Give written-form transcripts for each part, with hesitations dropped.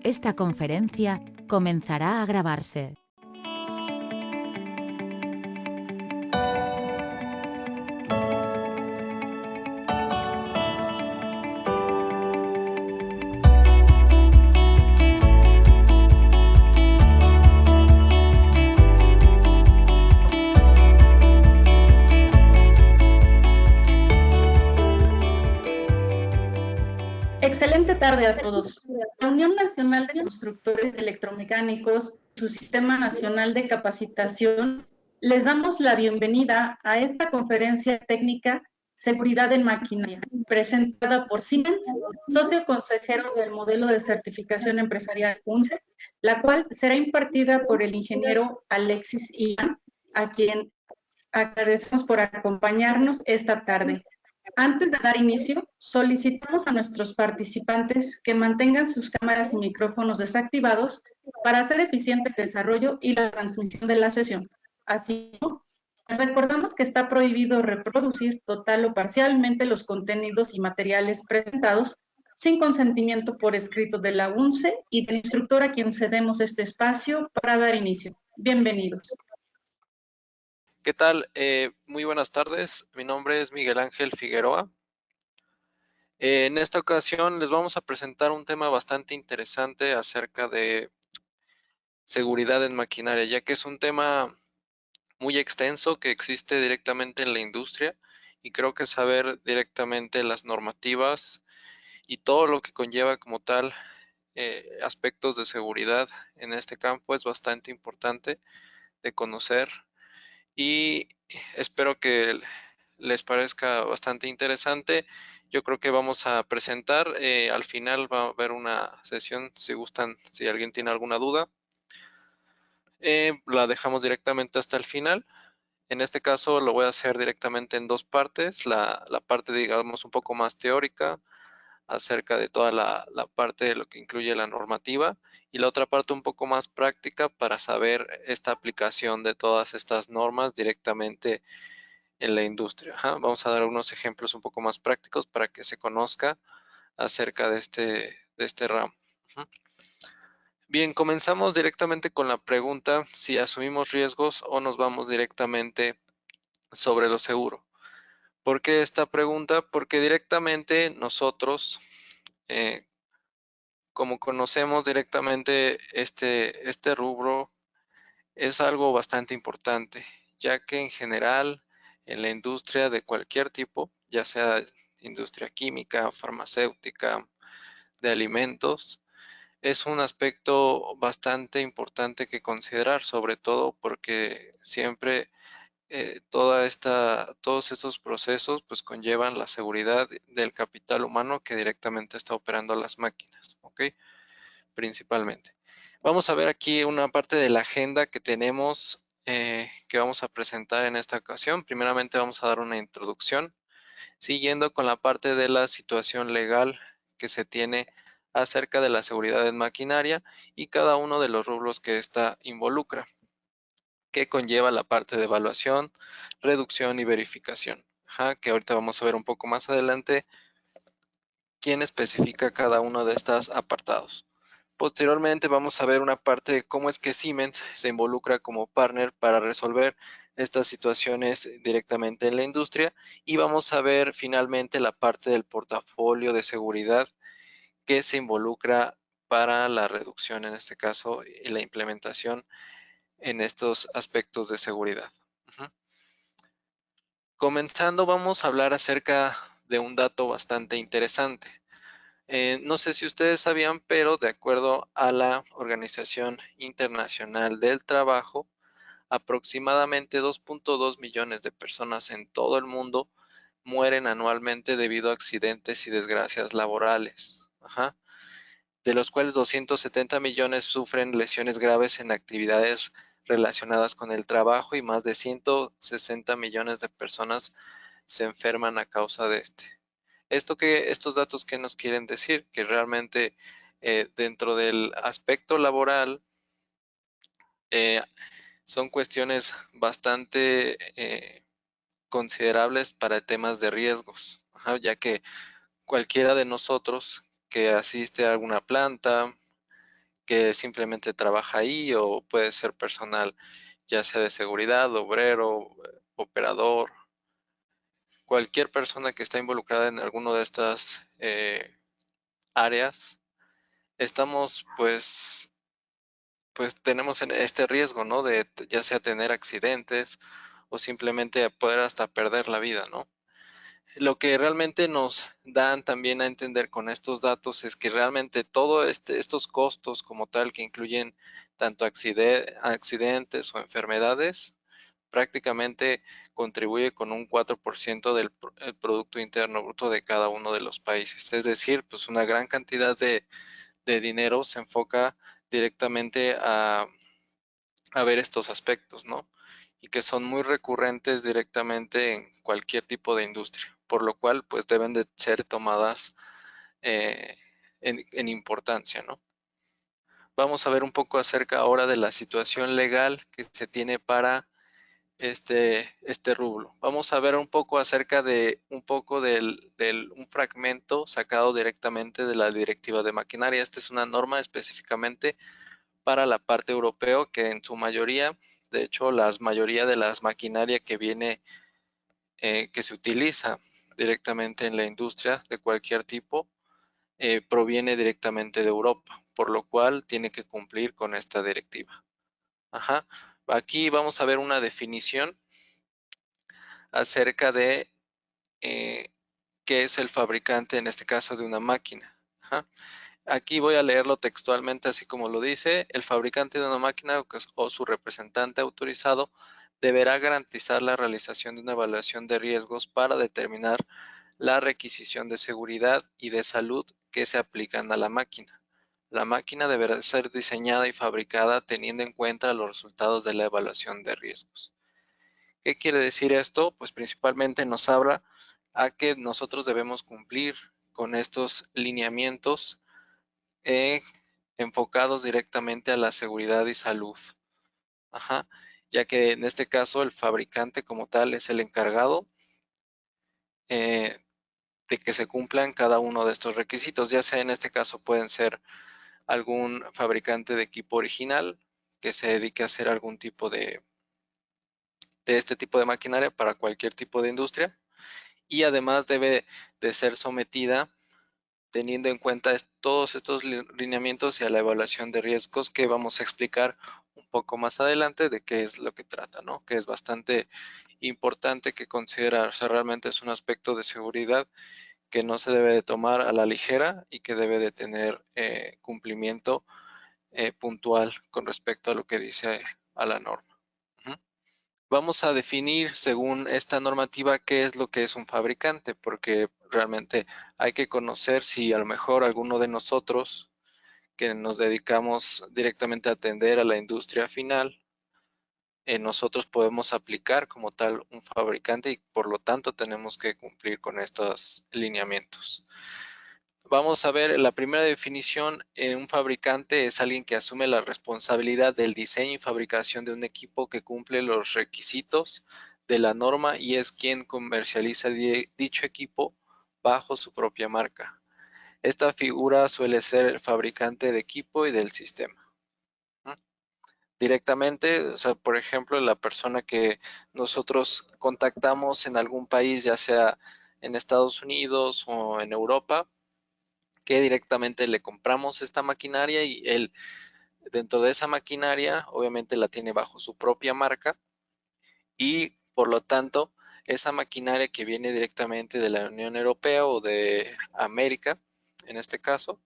Esta conferencia comenzará a grabarse. Excelente tarde a todos. La Unión Nacional de Constructores Electromecánicos, su Sistema Nacional de Capacitación, les damos la bienvenida a esta conferencia técnica Seguridad en Maquinaria, presentada por Siemens, socio consejero del modelo de certificación empresarial UNCE, la cual será impartida por el ingeniero Alexis Ian, a quien agradecemos por acompañarnos esta tarde. Antes de dar inicio, solicitamos a nuestros participantes que mantengan sus cámaras y micrófonos desactivados para hacer eficiente el desarrollo y la transmisión de la sesión. Así, recordamos que está prohibido reproducir total o parcialmente los contenidos y materiales presentados sin consentimiento por escrito de la UNCE y del instructor a quien cedemos este espacio para dar inicio. Bienvenidos. ¿Qué tal? Muy buenas tardes. Mi nombre es Miguel Ángel Figueroa. En esta ocasión les vamos a presentar un tema bastante interesante acerca de seguridad en maquinaria, ya que es un tema muy extenso que existe directamente en la industria y creo que saber directamente las normativas y todo lo que conlleva como tal aspectos de seguridad en este campo es bastante importante de conocer y espero que les parezca bastante interesante. Yo creo que vamos a presentar, al final va a haber una sesión, si gustan, si alguien tiene alguna duda, la dejamos directamente hasta el final. En este caso lo voy a hacer directamente en dos partes, la parte digamos un poco más teórica acerca de toda la parte de lo que incluye la normativa y la otra parte un poco más práctica para saber esta aplicación de todas estas normas directamente en la industria. Vamos a dar unos ejemplos un poco más prácticos para que se conozca acerca de este ramo. Bien, comenzamos directamente con la pregunta si asumimos riesgos o nos vamos directamente sobre lo seguro. ¿Por qué esta pregunta? Porque directamente nosotros, como conocemos directamente este rubro, es algo bastante importante, ya que en general en la industria de cualquier tipo, ya sea industria química, farmacéutica, de alimentos, es un aspecto bastante importante que considerar, sobre todo porque siempre todos estos procesos pues conllevan la seguridad del capital humano que directamente está operando las máquinas, ¿ok? Principalmente. Vamos a ver aquí una parte de la agenda que tenemos que vamos a presentar en esta ocasión. Primeramente vamos a dar una introducción, siguiendo con la parte de la situación legal que se tiene acerca de la seguridad en maquinaria y cada uno de los rubros que ésta involucra, que conlleva la parte de evaluación, reducción y verificación, que ahorita vamos a ver un poco más adelante quién especifica cada uno de estos apartados. Posteriormente vamos a ver una parte de cómo es que Siemens se involucra como partner para resolver estas situaciones directamente en la industria y vamos a ver finalmente la parte del portafolio de seguridad que se involucra para la reducción, en este caso, y la implementación en estos aspectos de seguridad. Comenzando, vamos a hablar acerca de un dato bastante interesante. No sé si ustedes sabían, pero de acuerdo a la Organización Internacional del Trabajo, aproximadamente 2.2 millones de personas en todo el mundo mueren anualmente debido a accidentes y desgracias laborales, de los cuales 270 millones sufren lesiones graves en actividades relacionadas con el trabajo y más de 160 millones de personas se enferman a causa de este. Estos datos que nos quieren decir que realmente dentro del aspecto laboral son cuestiones bastante considerables para temas de riesgos, ya que cualquiera de nosotros que asiste a alguna planta, que simplemente trabaja ahí, o puede ser personal, ya sea de seguridad, obrero, operador, cualquier persona que está involucrada en alguno de estas áreas. Estamos pues tenemos este riesgo, ¿no? De ya sea tener accidentes o simplemente poder hasta perder la vida, ¿no? Lo que realmente nos dan también a entender con estos datos es que realmente todos estos costos como tal, que incluyen tanto accidentes o enfermedades, prácticamente contribuye con un 4% del el Producto Interno Bruto de cada uno de los países. Es decir, pues una gran cantidad de dinero se enfoca directamente a ver estos aspectos, ¿no? Y que son muy recurrentes directamente en cualquier tipo de industria, por lo cual pues deben de ser tomadas en importancia, ¿no? Vamos a ver un poco acerca ahora de la situación legal que se tiene para este rubro. Vamos a ver un poco acerca de un fragmento sacado directamente de la Directiva de Maquinaria. Esta es una norma específicamente para la parte europea, que en su mayoría, de hecho, la mayoría de las maquinaria que viene, que se utiliza directamente en la industria de cualquier tipo, proviene directamente de Europa, por lo cual tiene que cumplir con esta directiva. Ajá. Aquí vamos a ver una definición acerca de qué es el fabricante, en este caso, de una máquina. Ajá. Aquí voy a leerlo textualmente así como lo dice. El fabricante de una máquina o su representante autorizado deberá garantizar la realización de una evaluación de riesgos para determinar la requisición de seguridad y de salud que se aplican a la máquina. La máquina deberá ser diseñada y fabricada teniendo en cuenta los resultados de la evaluación de riesgos. ¿Qué quiere decir esto? Pues principalmente nos habla a que nosotros debemos cumplir con estos lineamientos enfocados directamente a la seguridad y salud. Ajá. Ya que en este caso el fabricante como tal es el encargado de que se cumplan cada uno de estos requisitos, ya sea en este caso pueden ser algún fabricante de equipo original que se dedique a hacer algún tipo de este tipo de maquinaria para cualquier tipo de industria, y además debe de ser sometida teniendo en cuenta todos estos lineamientos y a la evaluación de riesgos que vamos a explicar un poco más adelante de qué es lo que trata, ¿no? Que es bastante importante que considerar. O sea, realmente es un aspecto de seguridad que no se debe de tomar a la ligera y que debe de tener cumplimiento puntual con respecto a lo que dice a la norma. Vamos a definir según esta normativa qué es lo que es un fabricante, porque realmente hay que conocer si a lo mejor alguno de nosotros que nos dedicamos directamente a atender a la industria final, nosotros podemos aplicar como tal un fabricante y por lo tanto tenemos que cumplir con estos lineamientos. Vamos a ver la primera definición. Un fabricante es alguien que asume la responsabilidad del diseño y fabricación de un equipo que cumple los requisitos de la norma y es quien comercializa dicho equipo bajo su propia marca. Esta figura suele ser el fabricante de equipo y del sistema. Directamente, o sea, por ejemplo, la persona que nosotros contactamos en algún país, ya sea en Estados Unidos o en Europa, que directamente le compramos esta maquinaria y él dentro de esa maquinaria obviamente la tiene bajo su propia marca y por lo tanto esa maquinaria que viene directamente de la Unión Europea o de América, en este caso,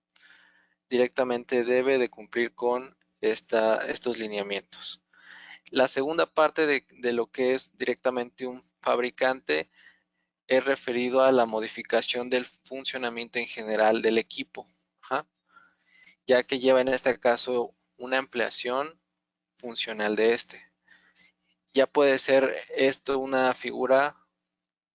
directamente debe de cumplir con estos lineamientos. La segunda parte de lo que es directamente un fabricante es referido a la modificación del funcionamiento en general del equipo. Ajá. Ya que lleva en este caso una ampliación funcional de este. Ya puede ser esto una figura,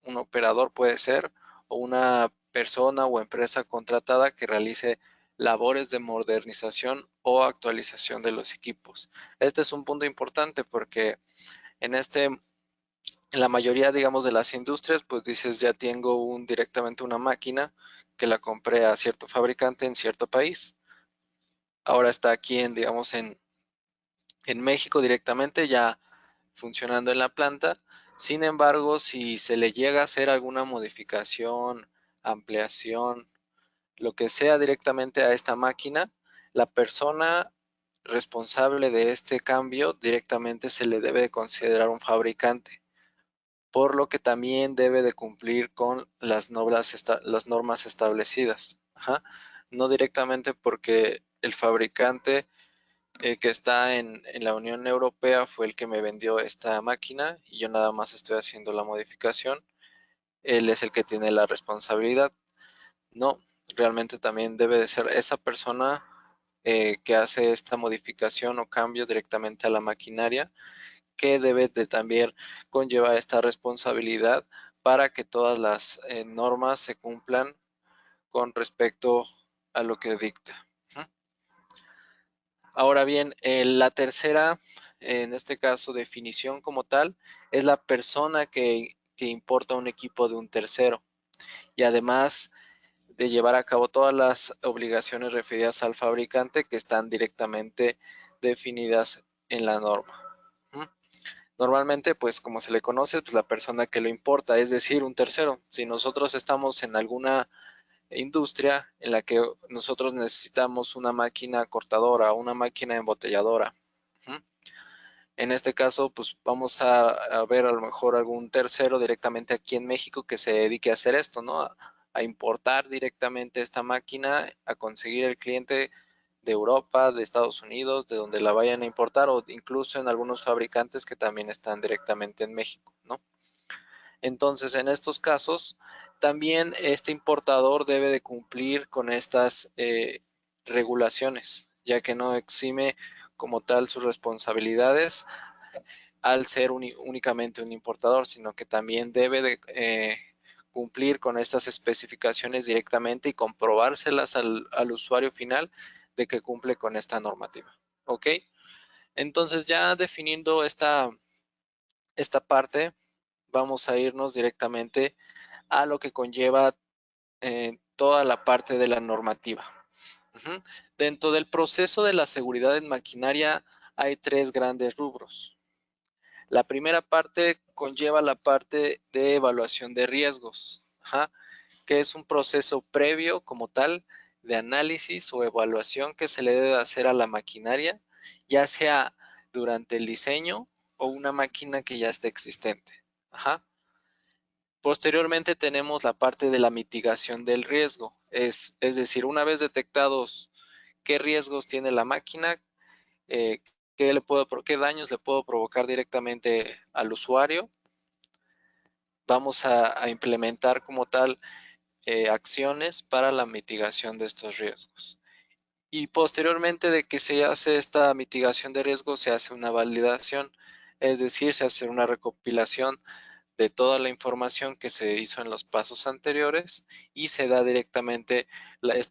un operador puede ser, o una persona o empresa contratada que realice labores de modernización o actualización de los equipos. Este es un punto importante porque en en la mayoría, digamos, de las industrias, pues dices, ya tengo directamente una máquina que la compré a cierto fabricante en cierto país. ahora está aquí digamos, en México directamente, ya funcionando en la planta. Sin embargo, si se le llega a hacer alguna modificación, ampliación, lo que sea directamente a esta máquina, la persona responsable de este cambio directamente se le debe de considerar un fabricante, por lo que también debe de cumplir con las normas establecidas. Ajá. No directamente porque el fabricante que está en la Unión Europea fue el que me vendió esta máquina y yo nada más estoy haciendo la modificación. Él es el que tiene la responsabilidad. No, realmente también debe de ser esa persona que hace esta modificación o cambio directamente a la maquinaria, que debe de también conllevar esta responsabilidad para que todas las normas se cumplan con respecto a lo que dicta. Ahora bien, la tercera, en este caso, definición como tal, es la persona que importa un equipo de un tercero y además de llevar a cabo todas las obligaciones referidas al fabricante que están directamente definidas en la norma. Normalmente, pues como se le conoce, pues la persona que lo importa, es decir, un tercero. Si nosotros estamos en alguna industria en la que nosotros necesitamos una máquina cortadora, una máquina embotelladora, en este caso, pues vamos a ver a lo mejor algún tercero directamente aquí en México que se dedique a hacer esto, ¿no? A importar directamente esta máquina, a conseguir el cliente de Europa, de Estados Unidos, de donde la vayan a importar, o incluso en algunos fabricantes que también están directamente en México, ¿no? Entonces, en estos casos, también este importador debe de cumplir con estas regulaciones, ya que no exime como tal sus responsabilidades al ser únicamente un importador, sino que también debe de cumplir con estas especificaciones directamente y comprobárselas al usuario final de que cumple con esta normativa. ¿Ok? Entonces, ya definiendo esta parte, vamos a irnos directamente a lo que conlleva toda la parte de la normativa. Dentro del proceso de la seguridad en maquinaria hay tres grandes rubros. La primera parte conlleva la parte de evaluación de riesgos, que es un proceso previo como tal de análisis o evaluación que se le debe hacer a la maquinaria, ya sea durante el diseño o una máquina que ya esté existente. Posteriormente tenemos la parte de la mitigación del riesgo, es decir, una vez detectados qué riesgos tiene la máquina, qué daños le puedo provocar directamente al usuario, vamos a implementar como tal acciones para la mitigación de estos riesgos. Y posteriormente de que se hace esta mitigación de riesgos, se hace una validación, es decir, se hace una recopilación de toda la información que se hizo en los pasos anteriores y se da directamente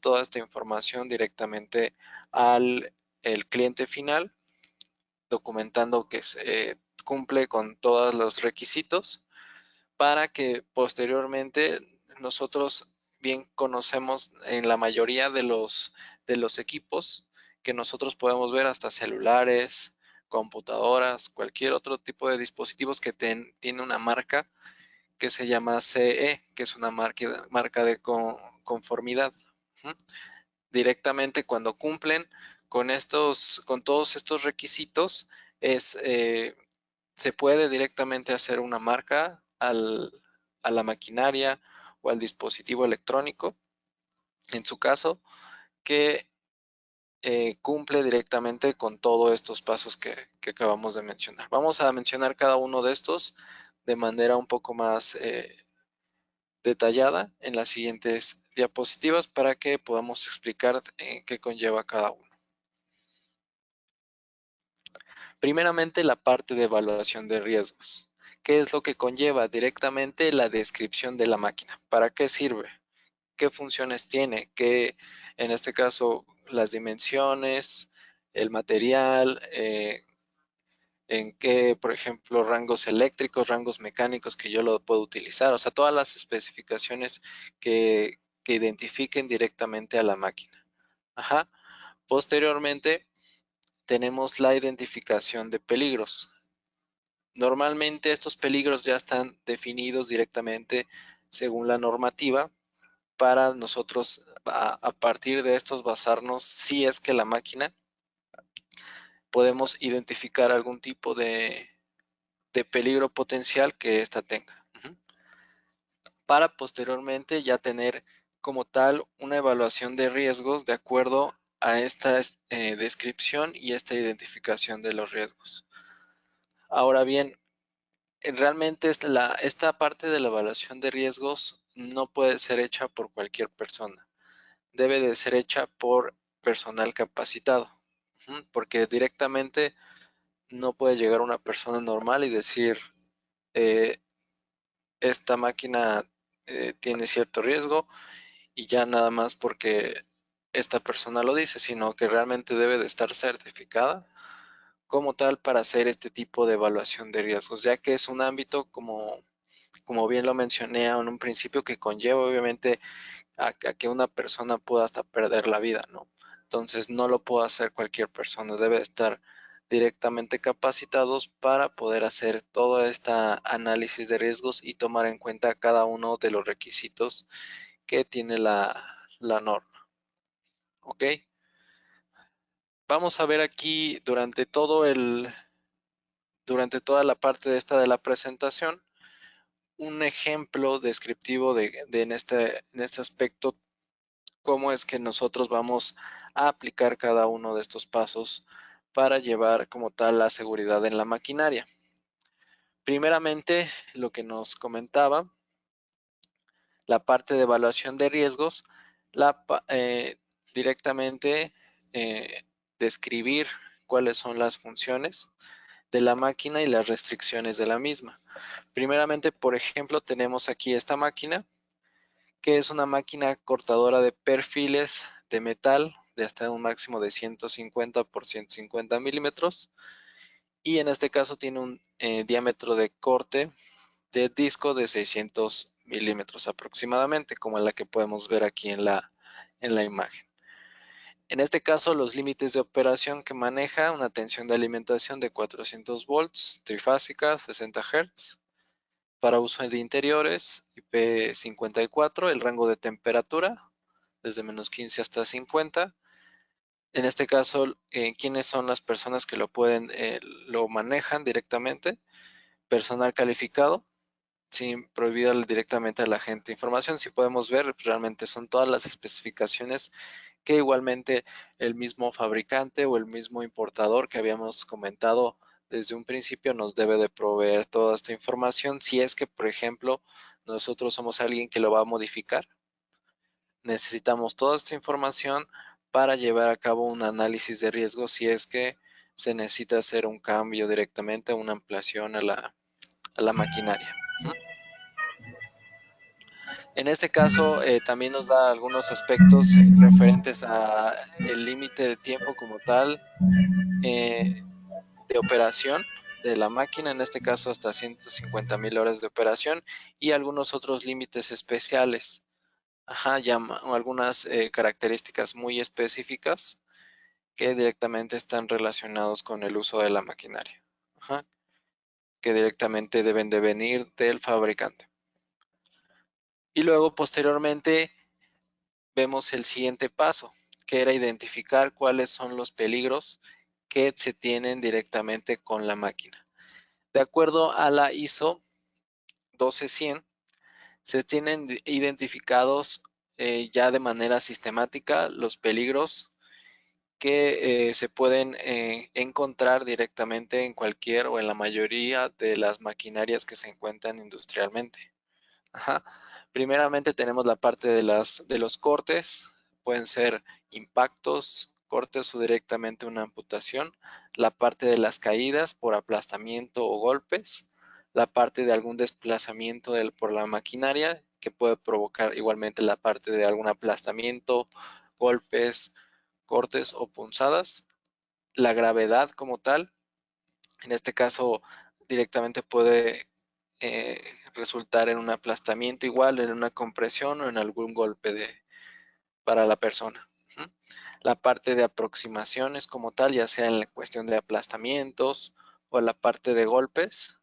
toda esta información directamente al el cliente final, documentando que cumple con todos los requisitos para que posteriormente nosotros bien conocemos en la mayoría de los equipos que nosotros podemos ver, hasta celulares, computadoras, cualquier otro tipo de dispositivos que tiene una marca que se llama CE, que es una marca de conformidad. Directamente cuando cumplen con todos estos requisitos, se puede directamente hacer una marca a la maquinaria o al dispositivo electrónico, en su caso, que cumple directamente con todos estos pasos que acabamos de mencionar. Vamos a mencionar cada uno de estos de manera un poco más detallada en las siguientes diapositivas para que podamos explicar qué conlleva cada uno. Primeramente, la parte de evaluación de riesgos. ¿Qué es lo que conlleva? Directamente la descripción de la máquina. ¿Para qué sirve? ¿Qué funciones tiene? ¿Qué, en este caso, las dimensiones, el material, en qué, por ejemplo, rangos eléctricos, rangos mecánicos que yo lo puedo utilizar? O sea, todas las especificaciones que identifiquen directamente a la máquina. Posteriormente, tenemos la identificación de peligros. Normalmente estos peligros ya están definidos directamente según la normativa para nosotros a partir de estos basarnos si es que la máquina podemos identificar algún tipo de peligro potencial que ésta tenga. Para posteriormente ya tener como tal una evaluación de riesgos de acuerdo a esta descripción y esta identificación de los riesgos. Ahora bien, realmente esta parte de la evaluación de riesgos no puede ser hecha por cualquier persona. Debe de ser hecha por personal capacitado, porque directamente no puede llegar una persona normal y decir, esta máquina tiene cierto riesgo y ya nada más porque esta persona lo dice, sino que realmente debe de estar certificada como tal para hacer este tipo de evaluación de riesgos, ya que es un ámbito como bien lo mencioné en un principio, que conlleva obviamente a que una persona pueda hasta perder la vida, ¿no? Entonces no lo puede hacer cualquier persona, debe estar directamente capacitados para poder hacer todo este análisis de riesgos y tomar en cuenta cada uno de los requisitos que tiene la norma. ¿Ok? Vamos a ver aquí durante toda la parte de esta de la presentación, un ejemplo descriptivo en este aspecto, cómo es que nosotros vamos a aplicar cada uno de estos pasos para llevar como tal la seguridad en la maquinaria. Primeramente, lo que nos comentaba, la parte de evaluación de riesgos, directamente describir cuáles son las funciones de la máquina y las restricciones de la misma. Primeramente, por ejemplo, tenemos aquí esta máquina, que es una máquina cortadora de perfiles de metal de hasta un máximo de 150 por 150 milímetros, y en este caso tiene un diámetro de corte de disco de 600 milímetros aproximadamente, como en la que podemos ver aquí en la imagen. En este caso, los límites de operación que maneja: una tensión de alimentación de 400 volts, trifásica, 60 Hz, para uso de interiores, IP54, el rango de temperatura, desde -15 hasta 50. En este caso, ¿quiénes son las personas que lo manejan directamente? Personal calificado, sin prohibir directamente a la gente información. Si podemos ver, realmente son todas las especificaciones que igualmente el mismo fabricante o el mismo importador que habíamos comentado desde un principio nos debe de proveer toda esta información. Si es que, por ejemplo, nosotros somos alguien que lo va a modificar, necesitamos toda esta información para llevar a cabo un análisis de riesgo si es que se necesita hacer un cambio directamente, una ampliación a la maquinaria. En este caso, también nos da algunos aspectos referentes a el límite de tiempo como tal, de operación de la máquina, en este caso hasta 150,000 horas de operación, y algunos otros límites especiales. Algunas características muy específicas que directamente están relacionados con el uso de la maquinaria, que directamente deben de venir del fabricante. Y luego, posteriormente, vemos el siguiente paso, que era identificar cuáles son los peligros que se tienen directamente con la máquina. De acuerdo a la ISO 12100, se tienen identificados ya de manera sistemática los peligros que se pueden encontrar directamente en cualquier o en la mayoría de las maquinarias que se encuentran industrialmente. Primeramente tenemos la parte de los cortes, pueden ser impactos, cortes o directamente una amputación, la parte de las caídas por aplastamiento o golpes, la parte de algún desplazamiento por la maquinaria, que puede provocar igualmente la parte de algún aplastamiento, golpes, cortes o punzadas, la gravedad como tal, en este caso directamente puede resultar en un aplastamiento igual, en una compresión o en algún golpe para la persona. La parte de aproximaciones como tal, ya sea en la cuestión de aplastamientos o la parte de golpes,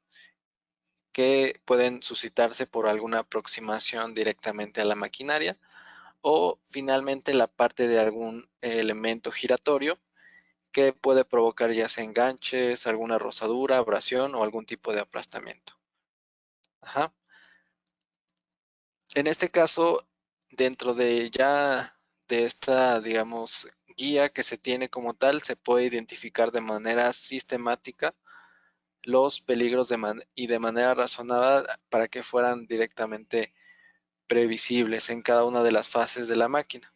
que pueden suscitarse por alguna aproximación directamente a la maquinaria, o finalmente la parte de algún elemento giratorio que puede provocar ya sea enganches, alguna rozadura, abrasión o algún tipo de aplastamiento. Ajá. En este caso, dentro de ya de esta, digamos, guía que se tiene como tal, se puede identificar de manera sistemática los peligros y de manera razonada para que fueran directamente previsibles en cada una de las fases de la máquina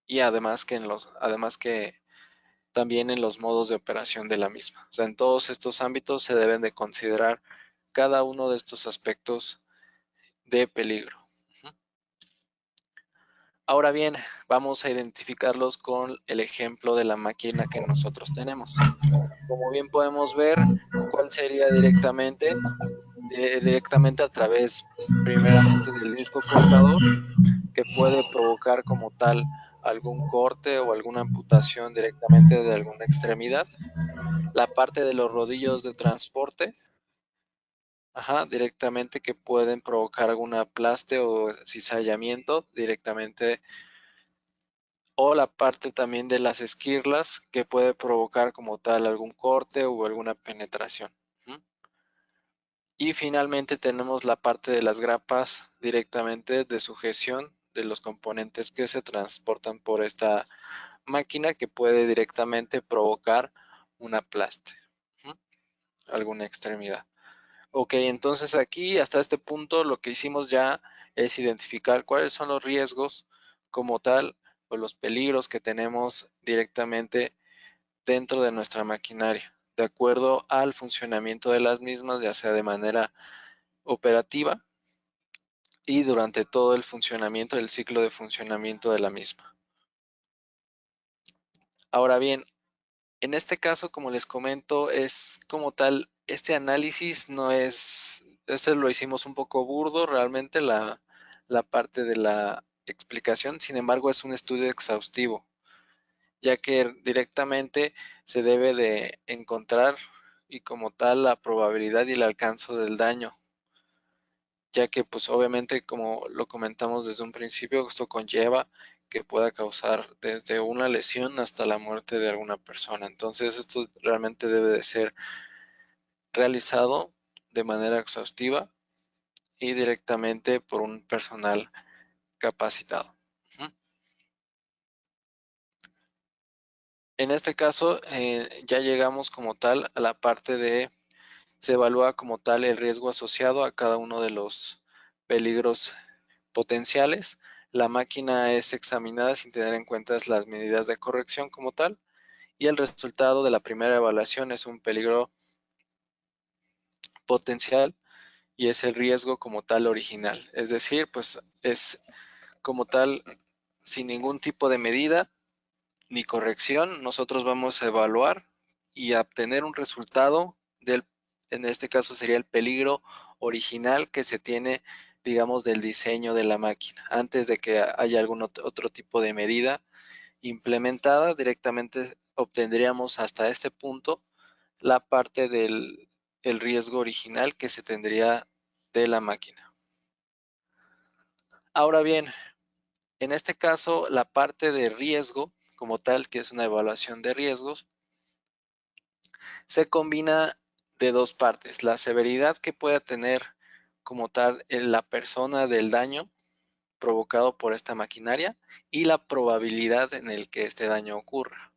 y además que también en los modos de operación de la misma. O sea, en todos estos ámbitos se deben de considerar cada uno de estos aspectos de peligro. Ahora bien, vamos a identificarlos con el ejemplo de la máquina que nosotros tenemos. Como bien podemos ver, cuál sería directamente a través primeramente del disco cortador, que puede provocar como tal algún corte o alguna amputación directamente de alguna extremidad. La parte de los rodillos de transporte, directamente, que pueden provocar algún aplaste o cizallamiento directamente, o la parte también de las esquirlas, que puede provocar como tal algún corte o alguna penetración. Y finalmente tenemos la parte de las grapas directamente de sujeción de los componentes que se transportan por esta máquina, que puede directamente provocar un aplaste, alguna extremidad. Ok, entonces aquí hasta este punto lo que hicimos ya es identificar cuáles son los riesgos como tal o los peligros que tenemos directamente dentro de nuestra maquinaria, de acuerdo al funcionamiento de las mismas, ya sea de manera operativa y durante todo el funcionamiento del ciclo de funcionamiento de la misma. Ahora bien, en este caso, como les comento, es como tal, este análisis no es, este lo hicimos un poco burdo realmente la parte de la explicación, sin embargo es un estudio exhaustivo, ya que directamente se debe de encontrar y como tal la probabilidad y el alcance del daño, ya que pues obviamente, como lo comentamos desde un principio, esto conlleva que pueda causar desde una lesión hasta la muerte de alguna persona. Entonces esto realmente debe de ser realizado de manera exhaustiva y directamente por un personal capacitado. En este caso ya llegamos como tal a la parte de, se evalúa como tal el riesgo asociado a cada uno de los peligros potenciales. La máquina es examinada sin tener en cuenta las medidas de corrección como tal, y el resultado de la primera evaluación es un peligro potencial y es el riesgo como tal original. Es decir, pues es como tal sin ningún tipo de medida ni corrección. Nosotros vamos a evaluar y a obtener un resultado del, en este caso sería el peligro original que se tiene, digamos, del diseño de la máquina. Antes de que haya algún otro tipo de medida implementada, directamente obtendríamos hasta este punto la parte del el riesgo original que se tendría de la máquina. Ahora bien, en este caso, la parte de riesgo como tal, que es una evaluación de riesgos, se combina de dos partes: la severidad que pueda tener como tal la persona del daño provocado por esta maquinaria y la probabilidad en el que este daño ocurra.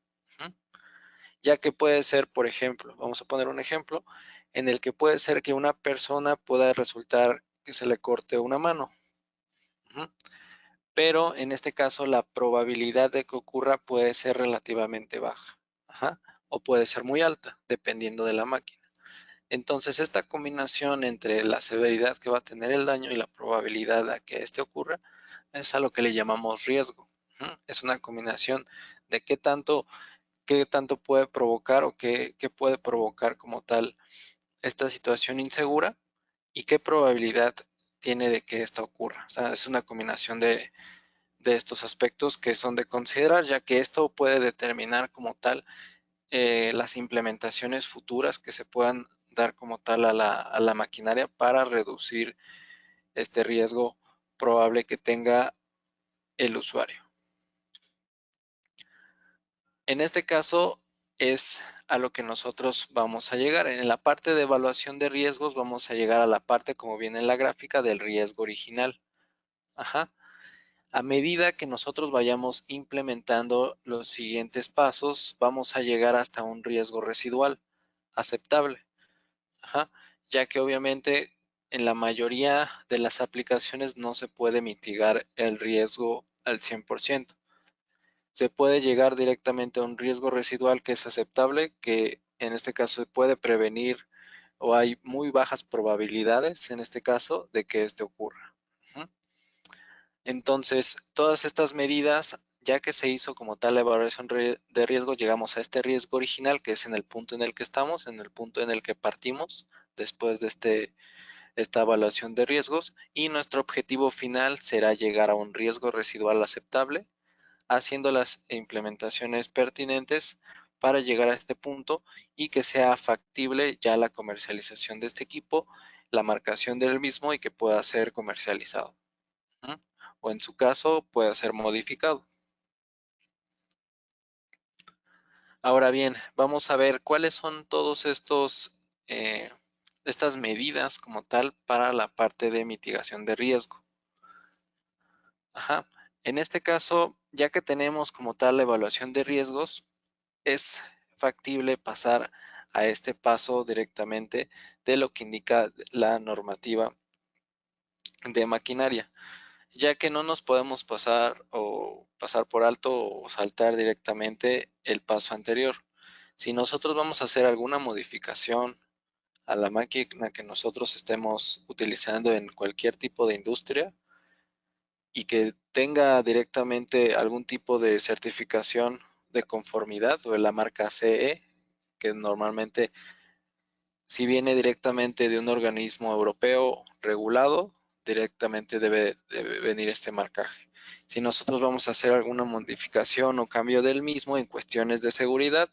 Ya que puede ser, por ejemplo, vamos a poner un ejemplo, en el que puede ser que una persona pueda resultar que se le corte una mano. Pero en este caso la probabilidad de que ocurra puede ser relativamente baja, o puede ser muy alta, dependiendo de la máquina. Entonces, esta combinación entre la severidad que va a tener el daño y la probabilidad de que este ocurra es a lo que le llamamos riesgo. Es una combinación de qué tanto puede provocar o qué puede provocar como tal esta situación insegura y qué probabilidad tiene de que esta ocurra. O sea, es una combinación de de estos aspectos que son de considerar, ya que esto puede determinar como tal las implementaciones futuras que se puedan dar como tal a la maquinaria para reducir este riesgo probable que tenga el usuario. En este caso es a lo que nosotros vamos a llegar. En la parte de evaluación de riesgos vamos a llegar a la parte, como viene en la gráfica, del riesgo original. Ajá. A medida que nosotros vayamos implementando los siguientes pasos, vamos a llegar hasta un riesgo residual aceptable. Ajá. Ya que obviamente en la mayoría de las aplicaciones no se puede mitigar el riesgo al 100%. Se puede llegar directamente a un riesgo residual que es aceptable, que en este caso se puede prevenir o hay muy bajas probabilidades en este caso de que esto ocurra. Entonces, todas estas medidas, ya que se hizo como tal la evaluación de riesgo, llegamos a este riesgo original, que es en el punto en el que estamos, en el punto en el que partimos después de esta evaluación de riesgos, y nuestro objetivo final será llegar a un riesgo residual aceptable, haciendo las implementaciones pertinentes para llegar a este punto y que sea factible ya la comercialización de este equipo, la marcación del mismo y que pueda ser comercializado. O en su caso pueda ser modificado. Ahora bien, vamos a ver cuáles son todos estas medidas como tal para la parte de mitigación de riesgo. Ajá. En este caso, ya que tenemos como tal la evaluación de riesgos, es factible pasar a este paso directamente de lo que indica la normativa de maquinaria, ya que no nos podemos pasar por alto o saltar directamente el paso anterior. Si nosotros vamos a hacer alguna modificación a la máquina que nosotros estemos utilizando en cualquier tipo de industria y que tenga directamente algún tipo de certificación de conformidad o de la marca CE, que normalmente si viene directamente de un organismo europeo regulado, directamente debe venir este marcaje. Si nosotros vamos a hacer alguna modificación o cambio del mismo en cuestiones de seguridad,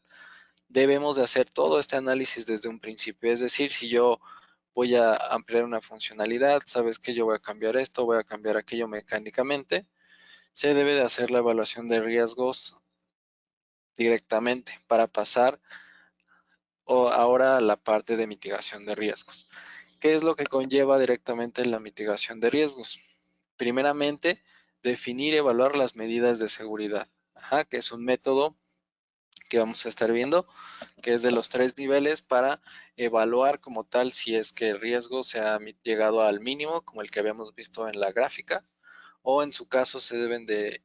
debemos de hacer todo este análisis desde un principio. Es decir, si yo voy a ampliar una funcionalidad, sabes que yo voy a cambiar esto, voy a cambiar aquello mecánicamente, se debe de hacer la evaluación de riesgos directamente para pasar ahora a la parte de mitigación de riesgos. ¿Qué es lo que conlleva directamente la mitigación de riesgos? Primeramente, definir y evaluar las medidas de seguridad, que es un método que vamos a estar viendo, que es de los 3 niveles para evaluar como tal si es que el riesgo se ha llegado al mínimo, como el que habíamos visto en la gráfica, o en su caso se deben de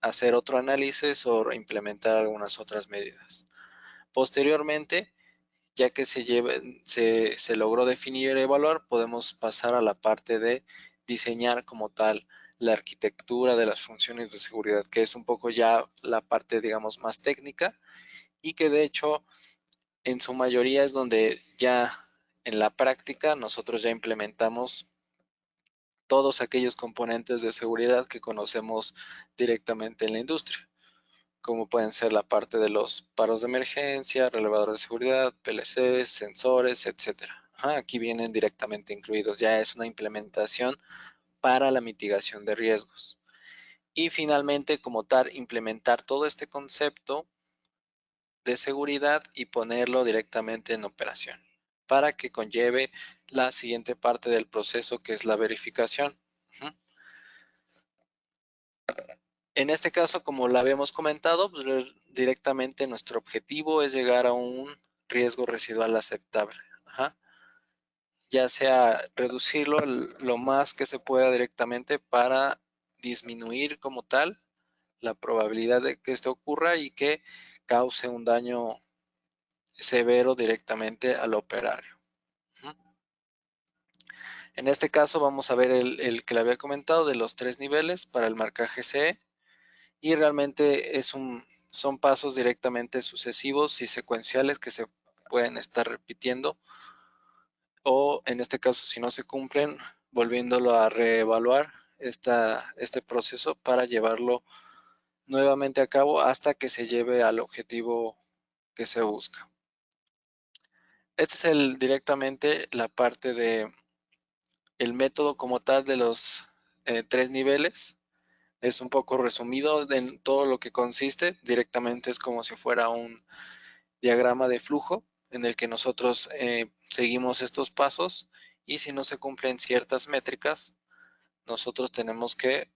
hacer otro análisis o implementar algunas otras medidas. Posteriormente, ya que se logró definir y evaluar, podemos pasar a la parte de diseñar como tal la arquitectura de las funciones de seguridad, que es un poco ya la parte, digamos, más técnica y que de hecho en su mayoría es donde ya en la práctica nosotros ya implementamos todos aquellos componentes de seguridad que conocemos directamente en la industria, como pueden ser la parte de los paros de emergencia, relevadores de seguridad, PLCs, sensores, etcétera. Aquí vienen directamente incluidos, ya es una implementación para la mitigación de riesgos. Y finalmente, como tal, implementar todo este concepto de seguridad y ponerlo directamente en operación para que conlleve la siguiente parte del proceso, que es la verificación. En este caso, como lo habíamos comentado, pues directamente nuestro objetivo es llegar a un riesgo residual aceptable. Ya sea reducirlo lo más que se pueda directamente para disminuir como tal la probabilidad de que esto ocurra y que cause un daño severo directamente al operario. En este caso vamos a ver el que le había comentado de los 3 niveles para el marcaje CE. Y realmente son pasos directamente sucesivos y secuenciales que se pueden estar repitiendo o en este caso si no se cumplen volviéndolo a reevaluar este proceso para llevarlo nuevamente a cabo hasta que se lleve al objetivo que se busca. Este es directamente la parte de el método como tal de los 3 niveles. Es un poco resumido en todo lo que consiste. Directamente es como si fuera un diagrama de flujo en el que nosotros seguimos estos pasos, y si no se cumplen ciertas métricas, nosotros tenemos que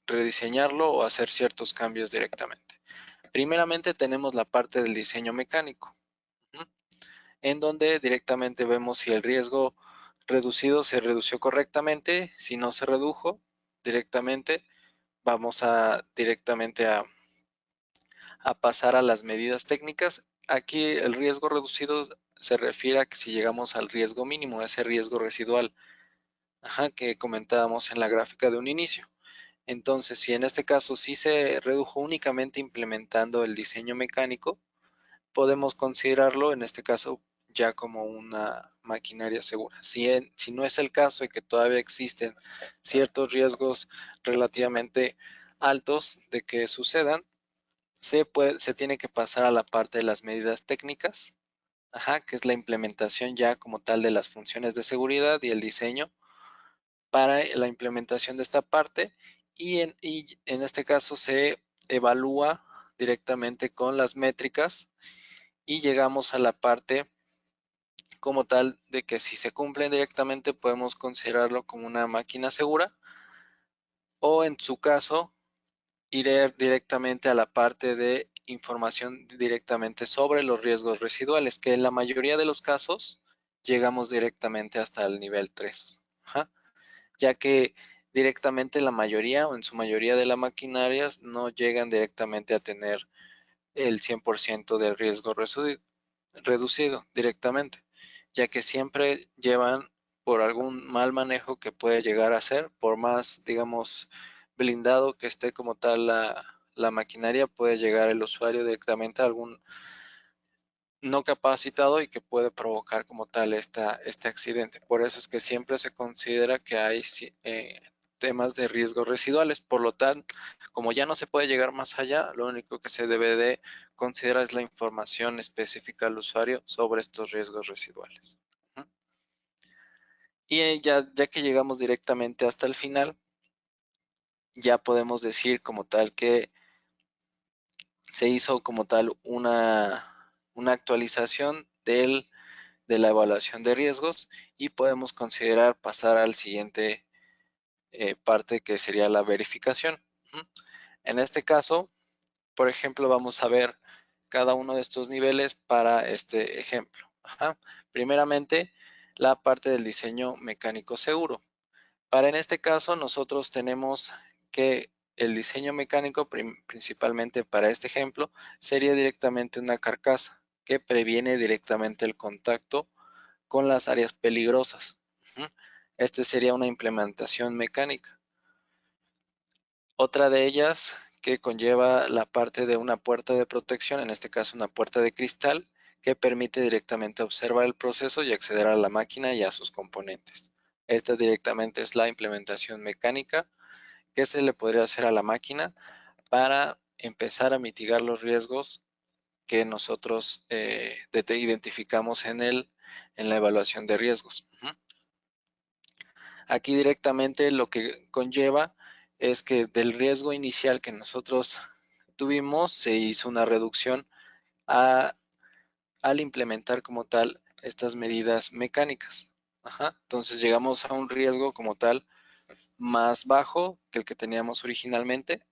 rediseñarlo o hacer ciertos cambios directamente. Primeramente tenemos la parte del diseño mecánico, en donde directamente vemos si el riesgo reducido se redució correctamente. Si no se redujo directamente, vamos directamente a pasar a las medidas técnicas. Aquí el riesgo reducido se refiere a que si llegamos al riesgo mínimo, ese riesgo residual, que comentábamos en la gráfica de un inicio. Entonces, si en este caso sí se redujo únicamente implementando el diseño mecánico, podemos considerarlo en este caso ya como una maquinaria segura. Si no es el caso y que todavía existen ciertos riesgos relativamente altos de que sucedan, se tiene que pasar a la parte de las medidas técnicas, que es la implementación ya como tal de las funciones de seguridad y el diseño para la implementación de esta parte, y en este caso se evalúa directamente con las métricas y llegamos a la parte como tal de que si se cumplen directamente podemos considerarlo como una máquina segura, o en su caso iré directamente a la parte de información directamente sobre los riesgos residuales, que en la mayoría de los casos llegamos directamente hasta el nivel 3, ya que directamente la mayoría o en su mayoría de las maquinarias no llegan directamente a tener el 100% del riesgo reducido directamente, ya que siempre llevan por algún mal manejo que puede llegar a ser, por más, digamos, blindado que esté como tal la maquinaria, puede llegar el usuario directamente a algún no capacitado y que puede provocar como tal este accidente. Por eso es que siempre se considera que hay temas de riesgos residuales. Por lo tanto, como ya no se puede llegar más allá, lo único que se debe de considerar es la información específica al usuario sobre estos riesgos residuales. Y ya que llegamos directamente hasta el final, ya podemos decir como tal que se hizo como tal una actualización de la evaluación de riesgos, y podemos considerar pasar al siguiente parte, que sería la verificación. En este caso, por ejemplo, vamos a ver cada uno de estos niveles para este ejemplo. Primeramente, la parte del diseño mecánico seguro. Para en este caso, nosotros tenemos que el diseño mecánico, principalmente para este ejemplo, sería directamente una carcasa que previene directamente el contacto con las áreas peligrosas. Este sería una implementación mecánica. Otra de ellas que conlleva la parte de una puerta de protección, en este caso una puerta de cristal, que permite directamente observar el proceso y acceder a la máquina y a sus componentes. Esta directamente es la implementación mecánica que se le podría hacer a la máquina para empezar a mitigar los riesgos que nosotros identificamos en la evaluación de riesgos. Aquí directamente lo que conlleva es que del riesgo inicial que nosotros tuvimos se hizo una reducción al implementar como tal estas medidas mecánicas. Entonces llegamos a un riesgo como tal más bajo que el que teníamos originalmente.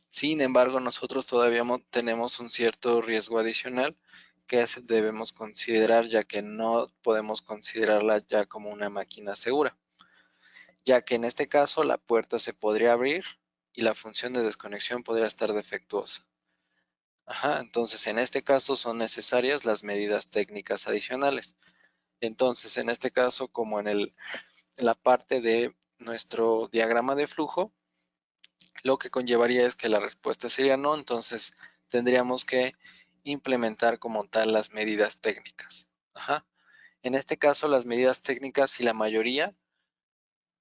Sin embargo, nosotros todavía tenemos un cierto riesgo adicional que debemos considerar, ya que no podemos considerarla ya como una máquina segura, ya que en este caso la puerta se podría abrir y la función de desconexión podría estar defectuosa. Entonces en este caso son necesarias las medidas técnicas adicionales. Entonces en este caso, como en la parte de nuestro diagrama de flujo, lo que conllevaría es que la respuesta sería no, entonces tendríamos que implementar como tal las medidas técnicas. En este caso, las medidas técnicas, si la mayoría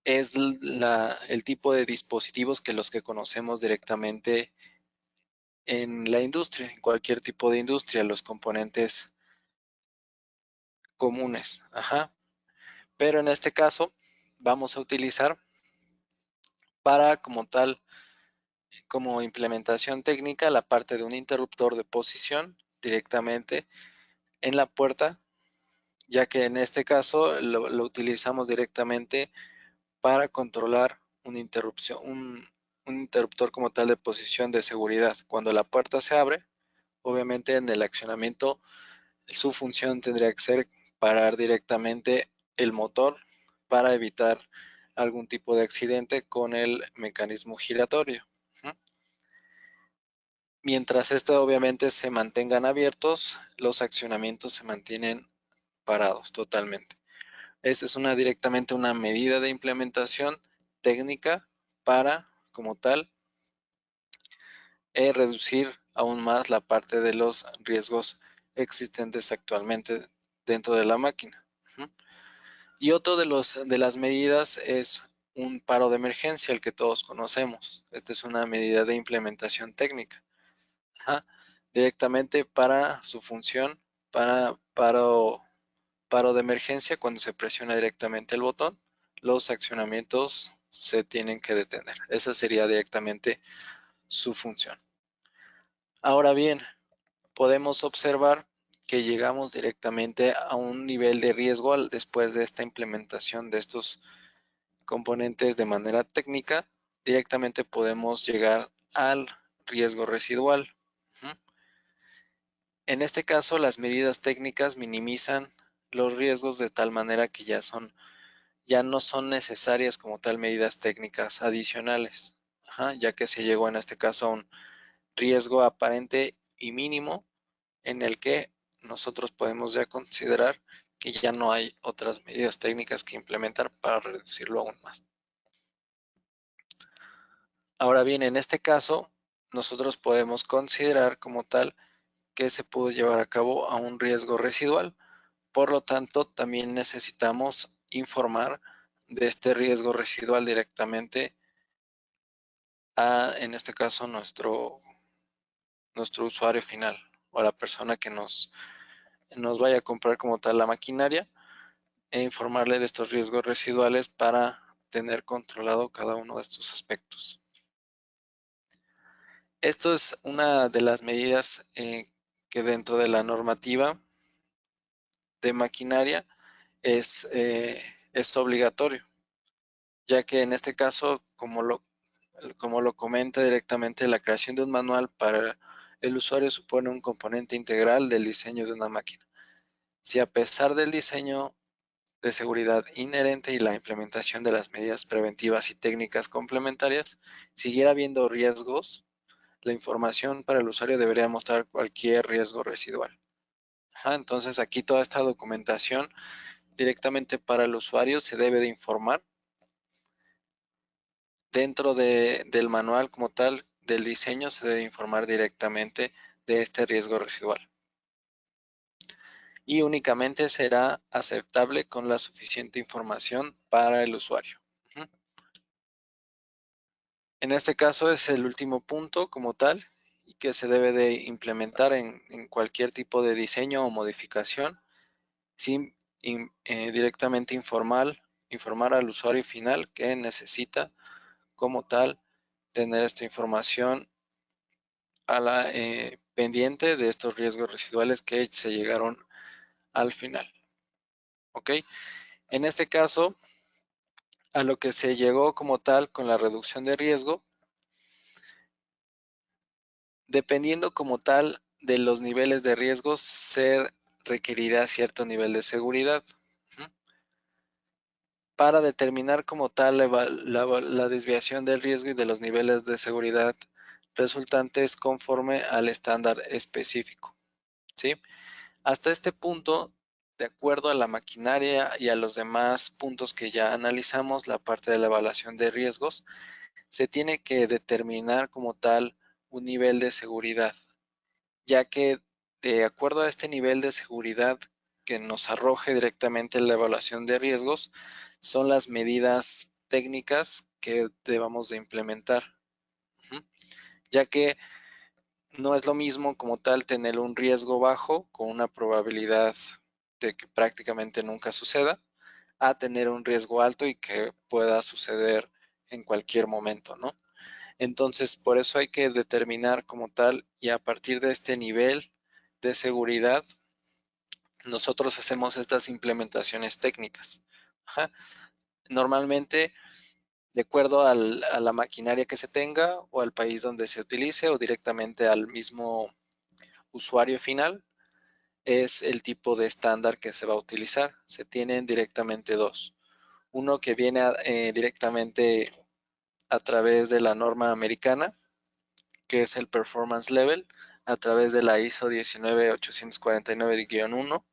es el tipo de dispositivos que los que conocemos directamente en la industria, en cualquier tipo de industria, los componentes comunes. Pero en este caso vamos a utilizar para como tal, como implementación técnica, la parte de un interruptor de posición directamente en la puerta, ya que en este caso lo utilizamos directamente para controlar una interrupción, un interruptor como tal de posición de seguridad. Cuando la puerta se abre, obviamente en el accionamiento, su función tendría que ser parar directamente el motor para evitar algún tipo de accidente con el mecanismo giratorio. Mientras estos obviamente se mantengan abiertos, los accionamientos se mantienen parados totalmente. Esa es directamente una medida de implementación técnica para, como tal, reducir aún más la parte de los riesgos existentes actualmente dentro de la máquina. Y otro de las medidas es un paro de emergencia, el que todos conocemos. Esta es una medida de implementación técnica. Directamente para su función, para paro de emergencia, cuando se presiona directamente el botón, los accionamientos se tienen que detener. Esa sería directamente su función. Ahora bien, podemos observar que llegamos directamente a un nivel de riesgo después de esta implementación de estos componentes de manera técnica. Directamente podemos llegar al riesgo residual. En este caso, las medidas técnicas minimizan los riesgos de tal manera que ya no son necesarias como tal medidas técnicas adicionales, ya que se llegó en este caso a un riesgo aparente y mínimo en el que nosotros podemos ya considerar que ya no hay otras medidas técnicas que implementar para reducirlo aún más. Ahora bien, en este caso, nosotros podemos considerar como tal que se pudo llevar a cabo a un riesgo residual. Por lo tanto, también necesitamos informar de este riesgo residual directamente a, en este caso, nuestro usuario final o a la persona que nos vaya a comprar como tal la maquinaria, e informarle de estos riesgos residuales para tener controlado cada uno de estos aspectos. Esto es una de las medidas que dentro de la normativa de maquinaria es obligatorio, ya que en este caso, como lo comenta directamente, la creación de un manual para el usuario supone un componente integral del diseño de una máquina. Si a pesar del diseño de seguridad inherente y la implementación de las medidas preventivas y técnicas complementarias, siguiera habiendo riesgos, la información para el usuario debería mostrar cualquier riesgo residual. Entonces aquí toda esta documentación directamente para el usuario se debe de informar dentro del manual como tal del diseño, se debe informar directamente de este riesgo residual. Y únicamente será aceptable con la suficiente información para el usuario. En este caso es el último punto como tal y que se debe de implementar en cualquier tipo de diseño o modificación, sin directamente informar al usuario final que necesita como tal tener esta información a la pendiente de estos riesgos residuales que se llegaron al final. ¿Ok? En este caso, a lo que se llegó como tal con la reducción de riesgo, dependiendo como tal de los niveles de riesgos, se requerirá cierto nivel de seguridad. Para determinar como tal la desviación del riesgo y de los niveles de seguridad resultantes conforme al estándar específico. ¿Sí? Hasta este punto, de acuerdo a la maquinaria y a los demás puntos que ya analizamos, la parte de la evaluación de riesgos, se tiene que determinar como tal un nivel de seguridad, ya que de acuerdo a este nivel de seguridad que nos arroje directamente la evaluación de riesgos, son las medidas técnicas que debamos de implementar, ya que no es lo mismo como tal tener un riesgo bajo con una probabilidad de que prácticamente nunca suceda, a tener un riesgo alto y que pueda suceder en cualquier momento, ¿no? Entonces, por eso hay que determinar como tal, y a partir de este nivel de seguridad, nosotros hacemos estas implementaciones técnicas. Ajá. Normalmente, de acuerdo a la maquinaria que se tenga o al país donde se utilice o directamente al mismo usuario final, es el tipo de estándar que se va a utilizar. Se tienen directamente dos. Uno que viene directamente a través de la norma americana, que es el Performance Level, a través de la ISO 19849-1,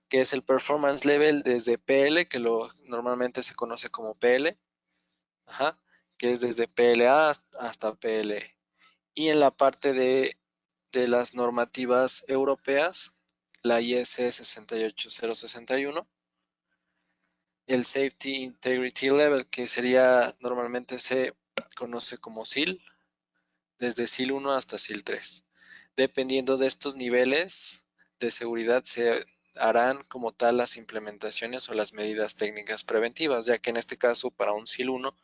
que es el Performance Level desde PL, que normalmente se conoce como PL, que es desde PLA hasta PLE. Y en la parte de las normativas europeas, la IS 68061, el Safety Integrity Level, que normalmente se conoce como SIL, desde SIL 1 hasta SIL 3. Dependiendo de estos niveles de seguridad se harán como tal las implementaciones o las medidas técnicas preventivas, ya que en este caso para un SIL 1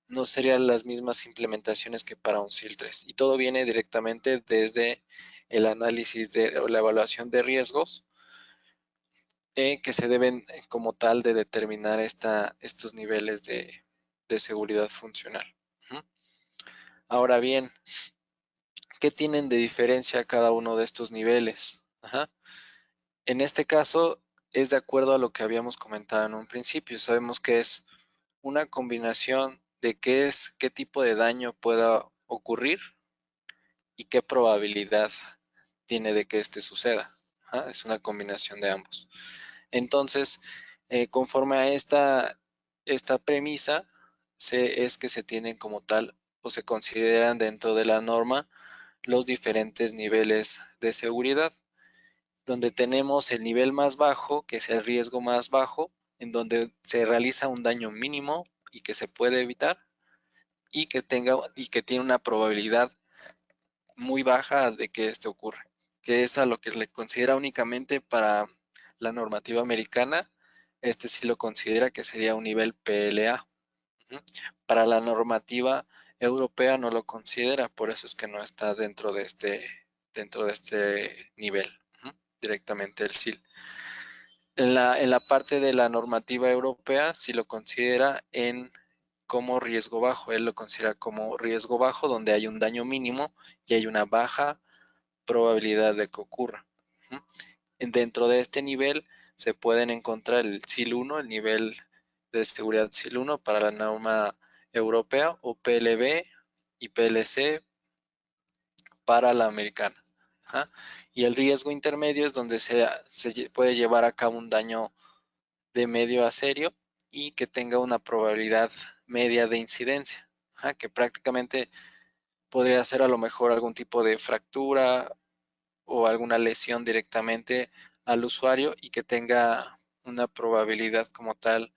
no serían las mismas implementaciones que para un SIL 3. Y todo viene directamente desde el análisis o la evaluación de riesgos que se deben como tal de determinar estos niveles de seguridad funcional. Ahora bien, ¿qué tienen de diferencia cada uno de estos niveles? En este caso es de acuerdo a lo que habíamos comentado en un principio. Sabemos que es una combinación de qué tipo de daño pueda ocurrir y qué probabilidad tiene de que este suceda. Es una combinación de ambos. Entonces, conforme a esta premisa, es que se tienen como tal o se consideran dentro de la norma los diferentes niveles de seguridad, donde tenemos el nivel más bajo, que es el riesgo más bajo, en donde se realiza un daño mínimo y que se puede evitar y que tiene una probabilidad muy baja de que esto ocurra, que es a lo que le considera únicamente para la normativa americana. Este sí lo considera que sería un nivel PLA. Para la normativa europea no lo considera, por eso es que no está dentro de este nivel, directamente el SIL. En la parte de la normativa europea sí lo considera como riesgo bajo. Él lo considera como riesgo bajo donde hay un daño mínimo y hay una baja probabilidad de que ocurra. Dentro de este nivel se pueden encontrar el SIL 1, el nivel de seguridad SIL 1 para la norma europea, o PLB y PLC para la americana. Y el riesgo intermedio es donde se puede llevar a cabo un daño de medio a serio y que tenga una probabilidad media de incidencia, que prácticamente podría ser a lo mejor algún tipo de fractura o alguna lesión directamente al usuario y que tenga una probabilidad como tal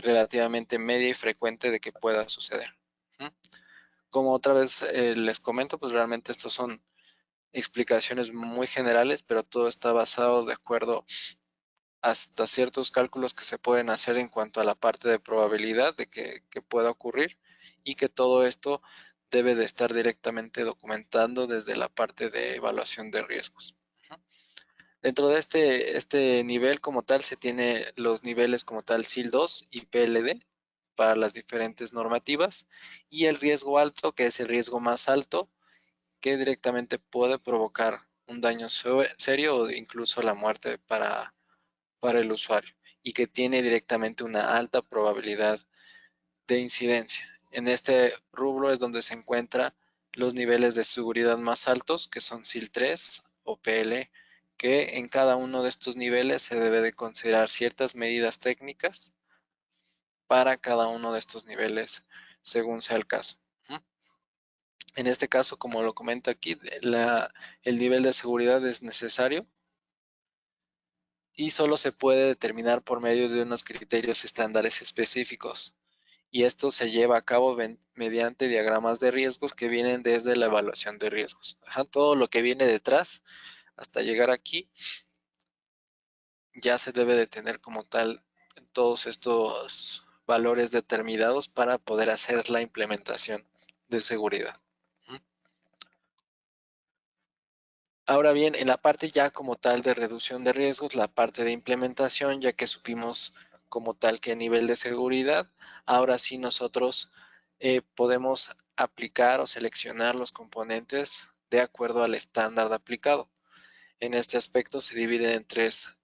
relativamente media y frecuente de que pueda suceder. Como otra vez les comento, pues realmente estos son explicaciones muy generales, pero todo está basado de acuerdo hasta ciertos cálculos que se pueden hacer en cuanto a la parte de probabilidad de que pueda ocurrir, y que todo esto debe de estar directamente documentando desde la parte de evaluación de riesgos. Dentro de este nivel como tal se tiene los niveles como tal SIL 2 y PLD para las diferentes normativas, y el riesgo alto, que es el riesgo más alto, que directamente puede provocar un daño serio o incluso la muerte para el usuario, y que tiene directamente una alta probabilidad de incidencia. En este rubro es donde se encuentran los niveles de seguridad más altos, que son SIL 3 o PL, que en cada uno de estos niveles se debe de considerar ciertas medidas técnicas para cada uno de estos niveles según sea el caso. En este caso, como lo comenta aquí, el nivel de seguridad es necesario y solo se puede determinar por medio de unos criterios estándares específicos. Y esto se lleva a cabo mediante diagramas de riesgos que vienen desde la evaluación de riesgos. Todo lo que viene detrás hasta llegar aquí ya se debe de tener como tal todos estos valores determinados para poder hacer la implementación de seguridad. Ahora bien, en la parte ya como tal de reducción de riesgos, la parte de implementación, ya que supimos como tal que a nivel de seguridad, ahora sí nosotros podemos aplicar o seleccionar los componentes de acuerdo al estándar aplicado. En este aspecto se divide en tres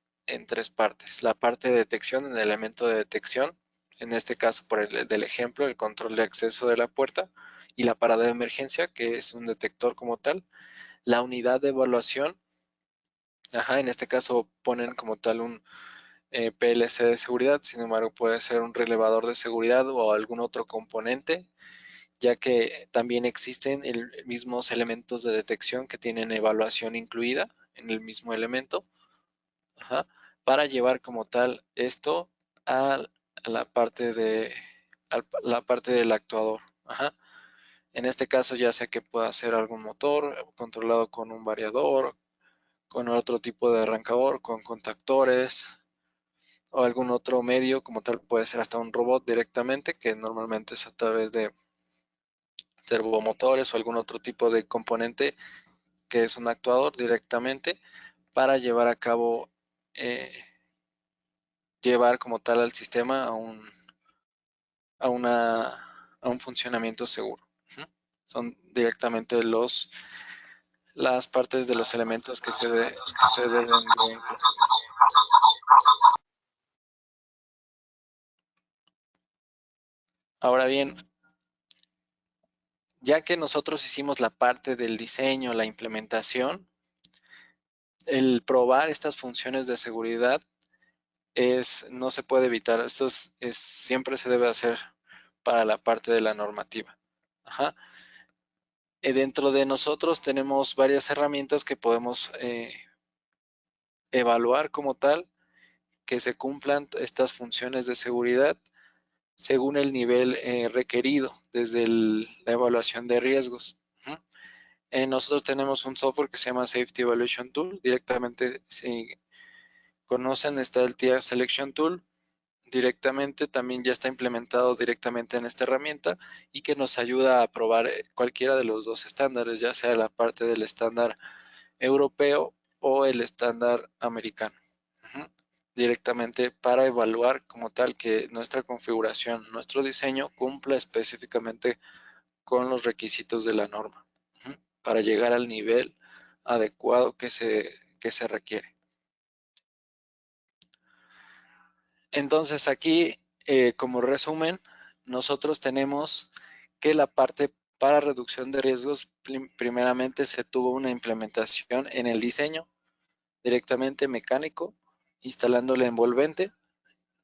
partes. La parte de detección, en el elemento de detección, en este caso por el del ejemplo, el control de acceso de la puerta, y la parada de emergencia, que es un detector como tal. La unidad de evaluación, en este caso ponen como tal un PLC de seguridad, sin embargo puede ser un relevador de seguridad o algún otro componente, ya que también existen mismos elementos de detección que tienen evaluación incluida en el mismo elemento, para llevar como tal esto a la parte del actuador. En este caso ya sea que pueda ser algún motor controlado con un variador, con otro tipo de arrancador, con contactores o algún otro medio como tal, puede ser hasta un robot directamente, que normalmente es a través de servomotores o algún otro tipo de componente que es un actuador directamente para llevar a cabo, llevar como tal al sistema a un funcionamiento seguro. Son directamente las partes de los elementos que se deben de incluir. Ahora bien, ya que nosotros hicimos la parte del diseño, la implementación, el probar estas funciones de seguridad no se puede evitar. Esto siempre se debe hacer para la parte de la normativa. Dentro de nosotros tenemos varias herramientas que podemos evaluar como tal, que se cumplan estas funciones de seguridad según el nivel requerido desde la evaluación de riesgos. Nosotros tenemos un software que se llama Safety Evaluation Tool. Directamente, si conocen, está el Tier Selection Tool. Directamente también ya está implementado directamente en esta herramienta y que nos ayuda a probar cualquiera de los dos estándares, ya sea la parte del estándar europeo o el estándar americano. Directamente para evaluar como tal que nuestra configuración, nuestro diseño cumpla específicamente con los requisitos de la norma, para llegar al nivel adecuado que se requiere. Entonces aquí, como resumen, nosotros tenemos que la parte para reducción de riesgos, primeramente se tuvo una implementación en el diseño directamente mecánico, instalando el envolvente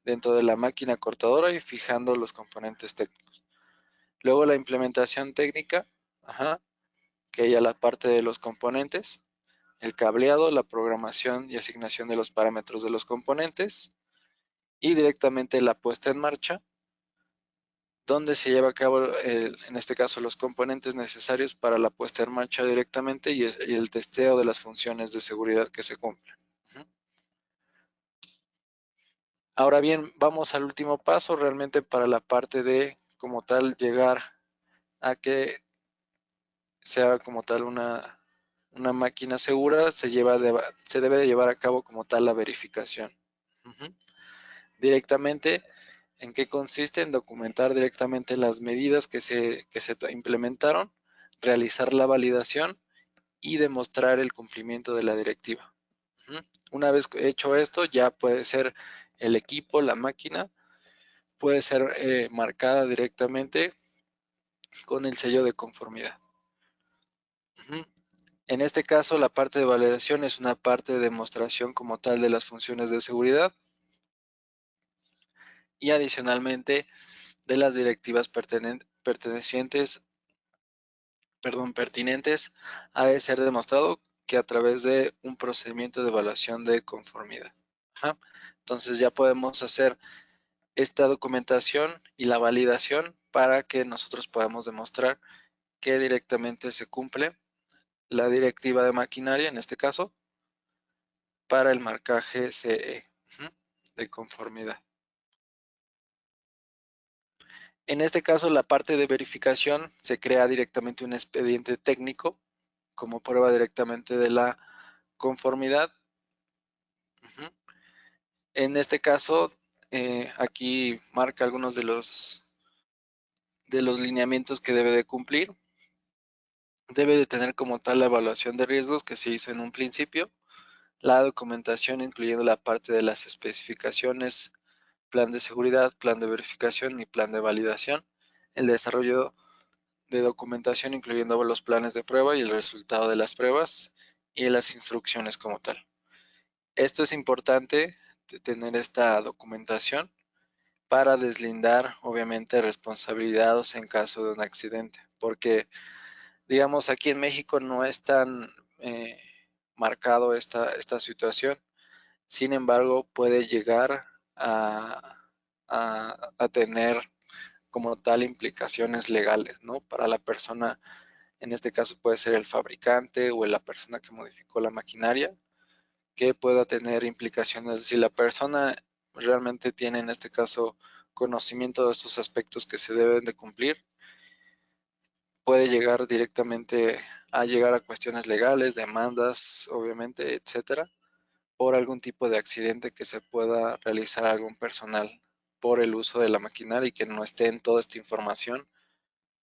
dentro de la máquina cortadora y fijando los componentes técnicos. Luego la implementación técnica, que ya la parte de los componentes, el cableado, la programación y asignación de los parámetros de los componentes y directamente la puesta en marcha, donde se lleva a cabo, en este caso, los componentes necesarios para la puesta en marcha directamente y el testeo de las funciones de seguridad que se cumplen. Ahora bien, vamos al último paso, realmente para la parte de, como tal, llegar a que sea como tal una máquina segura, se debe de llevar a cabo como tal la verificación. Directamente, ¿en qué consiste? En documentar directamente las medidas que se implementaron, realizar la validación y demostrar el cumplimiento de la directiva. Una vez hecho esto, ya puede ser el equipo, la máquina, puede ser marcada directamente con el sello de conformidad. En este caso, la parte de validación es una parte de demostración como tal de las funciones de seguridad y adicionalmente de las directivas pertinentes ha de ser demostrado que a través de un procedimiento de evaluación de conformidad. Ajá. Entonces ya podemos hacer esta documentación y la validación para que nosotros podamos demostrar que directamente se cumple la directiva de maquinaria, en este caso, para el marcaje CE de conformidad. En este caso, la parte de verificación se crea directamente un expediente técnico como prueba directamente de la conformidad. En este caso, aquí marca algunos de los lineamientos que debe de cumplir. Debe de tener como tal la evaluación de riesgos que se hizo en un principio, la documentación incluyendo la parte de las especificaciones, plan de seguridad, plan de verificación y plan de validación, el desarrollo de documentación incluyendo los planes de prueba y el resultado de las pruebas y las instrucciones como tal. Esto es importante tener esta documentación para deslindar obviamente responsabilidades en caso de un accidente, porque digamos aquí en México no es tan marcado esta situación. Sin embargo, puede llegar a tener como tal implicaciones legales, ¿no? Para la persona, en este caso puede ser el fabricante o la persona que modificó la maquinaria, que pueda tener implicaciones. Si la persona realmente tiene, en este caso, conocimiento de estos aspectos que se deben de cumplir, puede llegar directamente a llegar a cuestiones legales, demandas, obviamente, etcétera, por algún tipo de accidente que se pueda realizar a algún personal por el uso de la maquinaria y que no esté en toda esta información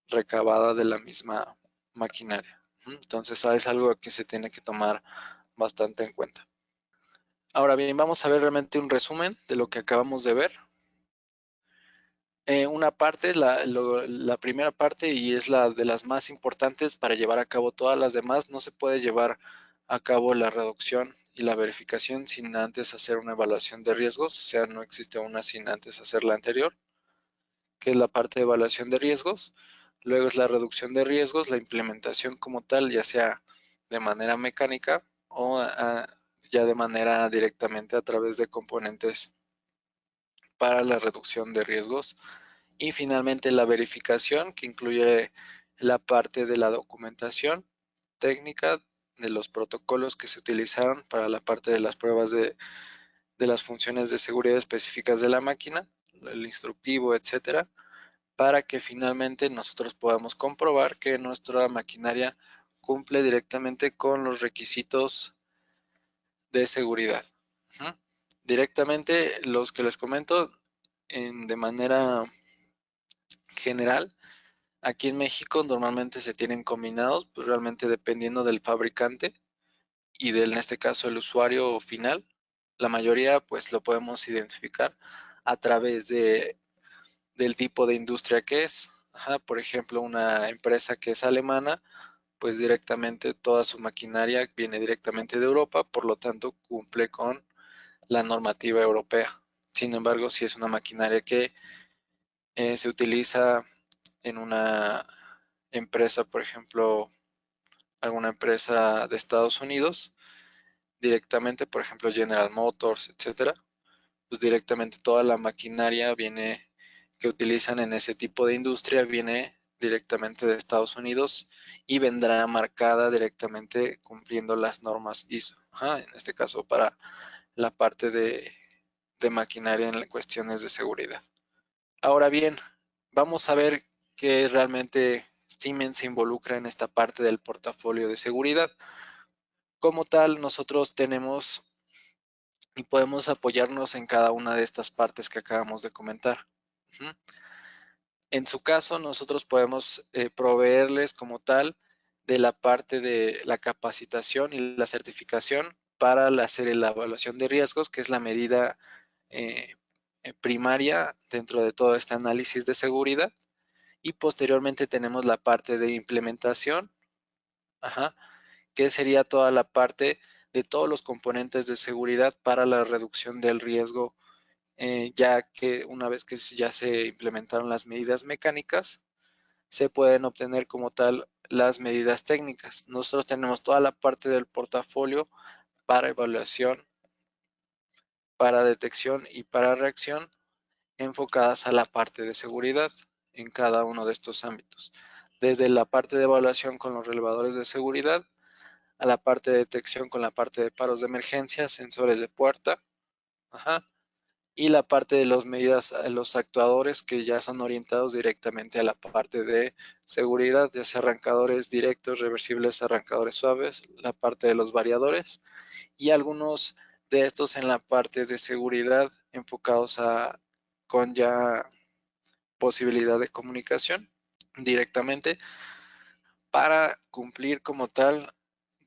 recabada de la misma maquinaria. Entonces es algo que se tiene que tomar bastante en cuenta. Ahora bien, vamos a ver realmente un resumen de lo que acabamos de ver. Una parte, la primera parte, y es la de las más importantes para llevar a cabo todas las demás, no se puede llevar a cabo la reducción y la verificación sin antes hacer una evaluación de riesgos, o sea, no existe una sin antes hacer la anterior, que es la parte de evaluación de riesgos. Luego es la reducción de riesgos, la implementación como tal, ya sea de manera mecánica o ya de manera directamente a través de componentes para la reducción de riesgos. Y finalmente la verificación, que incluye la parte de la documentación técnica de los protocolos que se utilizaron para la parte de las pruebas de las funciones de seguridad específicas de la máquina, el instructivo, etcétera, para que finalmente nosotros podamos comprobar que nuestra maquinaria cumple directamente con los requisitos de seguridad. Directamente los que les comento de manera general. Aquí en México normalmente se tienen combinados, pues realmente dependiendo del fabricante y del, en este caso, el usuario final. La mayoría pues lo podemos identificar a través del tipo de industria que es. Por ejemplo, una empresa que es alemana, pues directamente toda su maquinaria viene directamente de Europa, por lo tanto cumple con la normativa europea. Sin embargo, si es una maquinaria que se utiliza en una empresa, por ejemplo, alguna empresa de Estados Unidos, directamente, por ejemplo, General Motors, etcétera, pues directamente toda la maquinaria viene que utilizan en ese tipo de industria viene directamente de Estados Unidos y vendrá marcada directamente cumpliendo las normas ISO. En este caso para la parte de maquinaria en cuestiones de seguridad. Ahora bien, vamos a ver qué realmente Siemens se involucra en esta parte del portafolio de seguridad. Como tal, nosotros tenemos y podemos apoyarnos en cada una de estas partes que acabamos de comentar. En su caso, nosotros podemos proveerles como tal de la parte de la capacitación y la certificación para hacer la evaluación de riesgos, que es la medida primaria dentro de todo este análisis de seguridad. Y posteriormente tenemos la parte de implementación, que sería toda la parte de todos los componentes de seguridad para la reducción del riesgo, ya que una vez que ya se implementaron las medidas mecánicas, se pueden obtener como tal las medidas técnicas. Nosotros tenemos toda la parte del portafolio para evaluación para detección y para reacción enfocadas a la parte de seguridad en cada uno de estos ámbitos. Desde la parte de evaluación con los relevadores de seguridad, a la parte de detección con la parte de paros de emergencia, sensores de puerta, y la parte de las medidas, los actuadores que ya son orientados directamente a la parte de seguridad, ya sea arrancadores directos, reversibles, arrancadores suaves, la parte de los variadores y algunos de estos en la parte de seguridad enfocados con ya posibilidad de comunicación directamente para cumplir como tal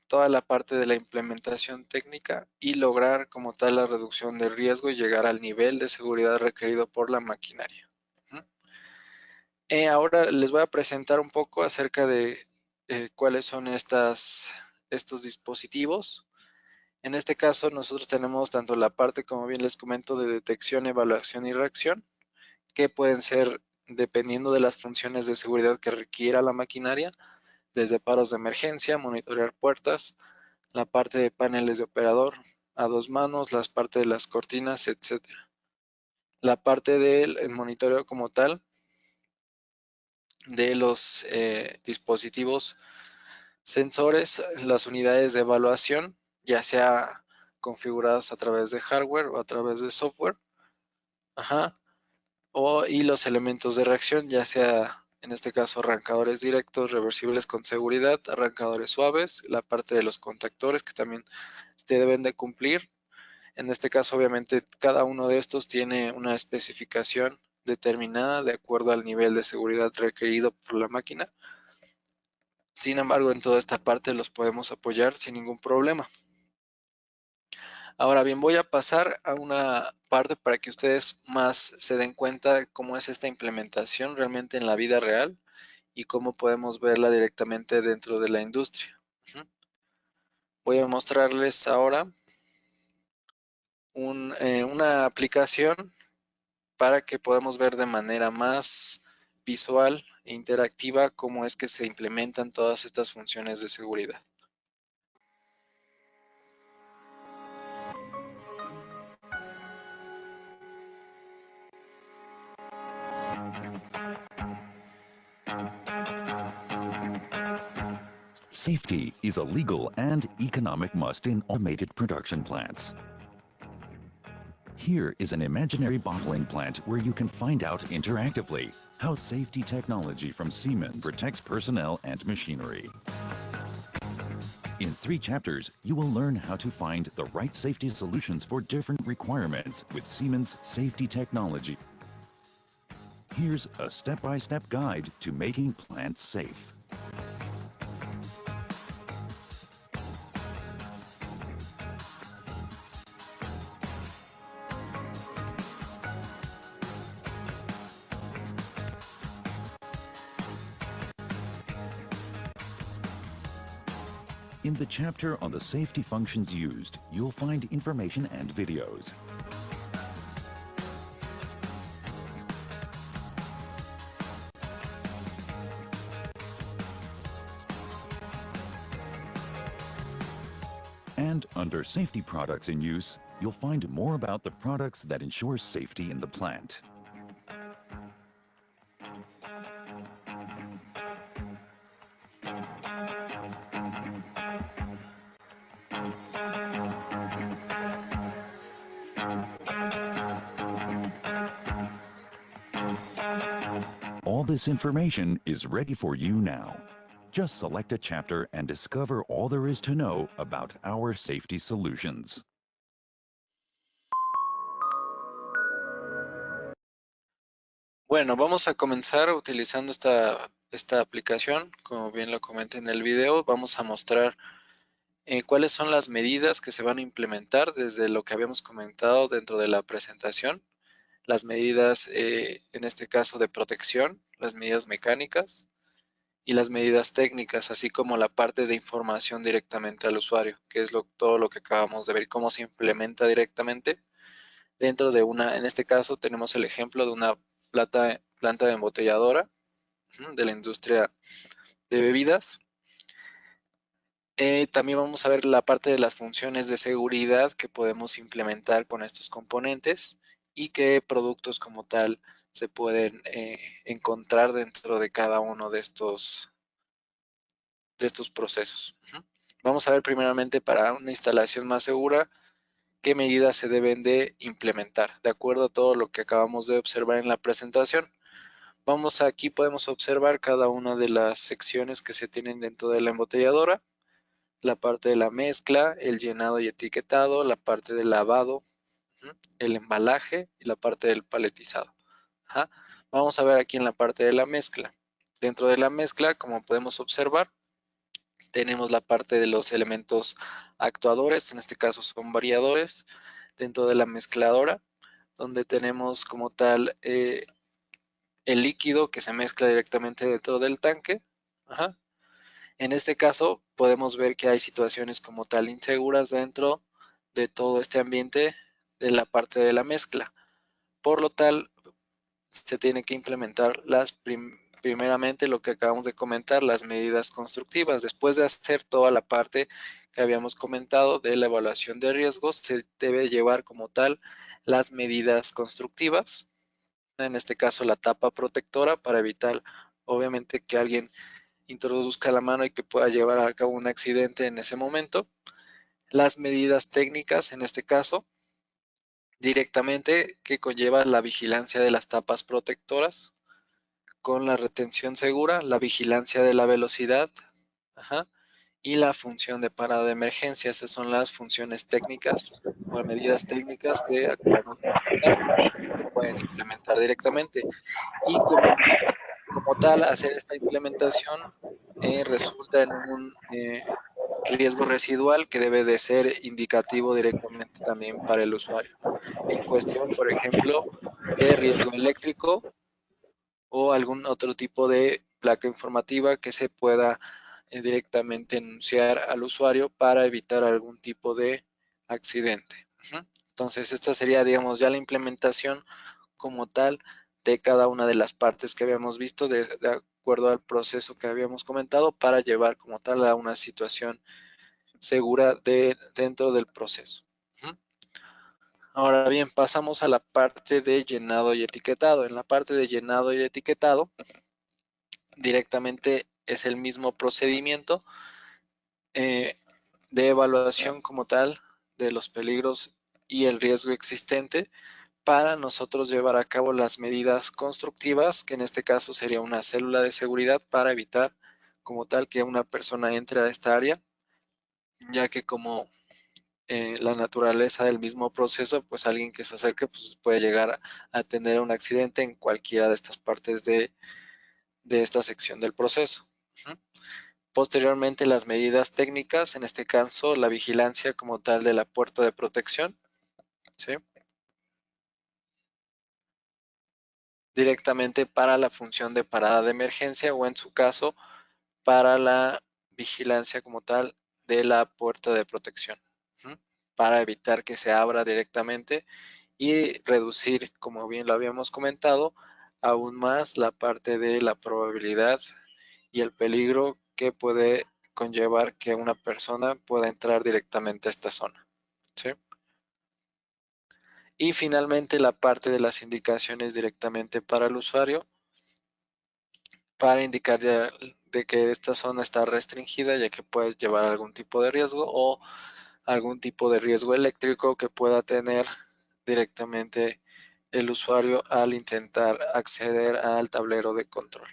toda la parte de la implementación técnica y lograr como tal la reducción de riesgo y llegar al nivel de seguridad requerido por la maquinaria. Ahora les voy a presentar un poco acerca de cuáles son estos dispositivos. En este caso nosotros tenemos tanto la parte, como bien les comento, de detección, evaluación y reacción, que pueden ser dependiendo de las funciones de seguridad que requiera la maquinaria, desde paros de emergencia, monitorear puertas, la parte de paneles de operador a dos manos, las partes de las cortinas, etc. La parte del monitoreo como tal de los dispositivos sensores, las unidades de evaluación, ya sea configuradas a través de hardware o a través de software, y los elementos de reacción, ya sea en este caso arrancadores directos, reversibles con seguridad, arrancadores suaves, la parte de los contactores que también se deben de cumplir. En este caso, obviamente, cada uno de estos tiene una especificación determinada de acuerdo al nivel de seguridad requerido por la máquina. Sin embargo, en toda esta parte los podemos apoyar sin ningún problema. Ahora bien, voy a pasar a una parte para que ustedes más se den cuenta de cómo es esta implementación realmente en la vida real y cómo podemos verla directamente dentro de la industria. Voy a mostrarles ahora una aplicación para que podamos ver de manera más visual e interactiva cómo es que se implementan todas estas funciones de seguridad. Safety is a legal and economic must in automated production plants. Here is an imaginary bottling plant where you can find out interactively how safety technology from Siemens protects personnel and machinery. In 3 chapters, you will learn how to find the right safety solutions for different requirements with Siemens safety technology. Here's a step-by-step guide to making plants safe. In the chapter on the safety functions used, you'll find information and videos. And under Safety Products in Use, you'll find more about the products that ensure safety in the plant. All this information is ready for you now. Just select a chapter and discover all there is to know about our safety solutions. Bueno, vamos a comenzar utilizando esta aplicación. Como bien lo comenté en el video, vamos a mostrar cuáles son las medidas que se van a implementar desde lo que habíamos comentado dentro de la presentación. Las medidas, en este caso, de protección, las medidas mecánicas y las medidas técnicas, así como la parte de información directamente al usuario, que es todo lo que acabamos de ver, cómo se implementa directamente dentro de en este caso tenemos el ejemplo de una planta de embotelladora de la industria de bebidas. También vamos a ver la parte de las funciones de seguridad que podemos implementar con estos componentes y qué productos como tal se pueden encontrar dentro de cada uno de estos procesos. Vamos a ver primeramente para una instalación más segura qué medidas se deben de implementar, de acuerdo a todo lo que acabamos de observar en la presentación. Aquí podemos observar cada una de las secciones que se tienen dentro de la embotelladora, la parte de la mezcla, el llenado y etiquetado, la parte del lavado, el embalaje y la parte del paletizado. Vamos a ver aquí en la parte de la mezcla. Dentro de la mezcla, como podemos observar, tenemos la parte de los elementos actuadores, en este caso son variadores, dentro de la mezcladora, donde tenemos como tal el líquido que se mezcla directamente dentro del tanque. En este caso podemos ver que hay situaciones como tal inseguras dentro de todo este ambiente de la parte de la mezcla. Por lo tal, se tiene que implementar primeramente lo que acabamos de comentar, las medidas constructivas. Después de hacer toda la parte que habíamos comentado de la evaluación de riesgos, se debe llevar como tal las medidas constructivas. En este caso, la tapa protectora para evitar, obviamente, que alguien introduzca la mano y que pueda llevar a cabo un accidente en ese momento. Las medidas técnicas, en este caso, directamente que conlleva la vigilancia de las tapas protectoras con la retención segura, la vigilancia de la velocidad y la función de parada de emergencia. Esas son las funciones técnicas o medidas técnicas que acabamos de comentar que pueden implementar directamente. Y como tal, hacer esta implementación resulta en un riesgo residual que debe de ser indicativo directamente también para el usuario. En cuestión, por ejemplo, de riesgo eléctrico o algún otro tipo de placa informativa que se pueda directamente enunciar al usuario para evitar algún tipo de accidente. Entonces, esta sería, digamos, ya la implementación como tal de cada una de las partes que habíamos visto de acuerdo al proceso que habíamos comentado para llevar como tal a una situación segura dentro del proceso. Ahora bien, pasamos a la parte de llenado y etiquetado. En la parte de llenado y etiquetado, directamente es el mismo procedimiento de evaluación como tal de los peligros y el riesgo existente para nosotros llevar a cabo las medidas constructivas, que en este caso sería una célula de seguridad para evitar como tal que una persona entre a esta área, ya que como la naturaleza del mismo proceso, pues alguien que se acerque pues puede llegar a tener un accidente en cualquiera de estas partes de esta sección del proceso. Posteriormente, las medidas técnicas, en este caso, la vigilancia como tal de la puerta de protección, ¿sí? Directamente para la función de parada de emergencia o en su caso, para la vigilancia como tal de la puerta de protección, para evitar que se abra directamente y reducir, como bien lo habíamos comentado, aún más la parte de la probabilidad y el peligro que puede conllevar que una persona pueda entrar directamente a esta zona, ¿sí? Y finalmente la parte de las indicaciones directamente para el usuario, para indicar de que esta zona está restringida ya que puede llevar algún tipo de riesgo o algún tipo de riesgo eléctrico que pueda tener directamente el usuario al intentar acceder al tablero de control.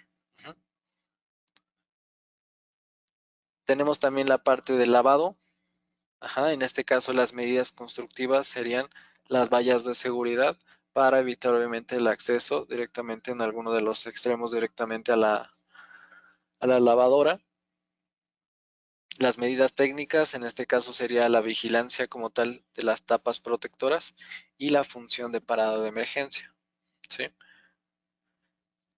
Tenemos también la parte del lavado. En este caso las medidas constructivas serían las vallas de seguridad para evitar obviamente el acceso directamente en alguno de los extremos directamente a la lavadora. Las medidas técnicas, en este caso sería la vigilancia como tal de las tapas protectoras y la función de parada de emergencia, ¿sí?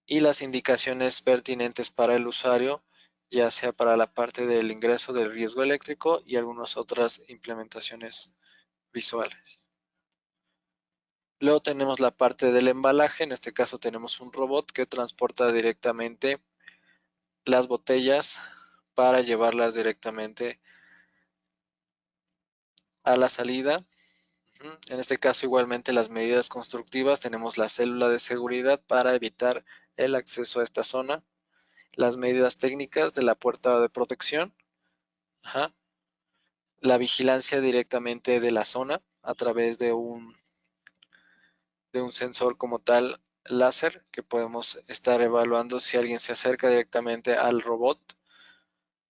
Y las indicaciones pertinentes para el usuario, ya sea para la parte del ingreso del riesgo eléctrico y algunas otras implementaciones visuales. Luego tenemos la parte del embalaje, en este caso tenemos un robot que transporta directamente las botellas para llevarlas directamente a la salida. En este caso, igualmente, las medidas constructivas, tenemos la célula de seguridad para evitar el acceso a esta zona, las medidas técnicas de la puerta de protección, la vigilancia directamente de la zona a través de un sensor como tal láser, que podemos estar evaluando si alguien se acerca directamente al robot,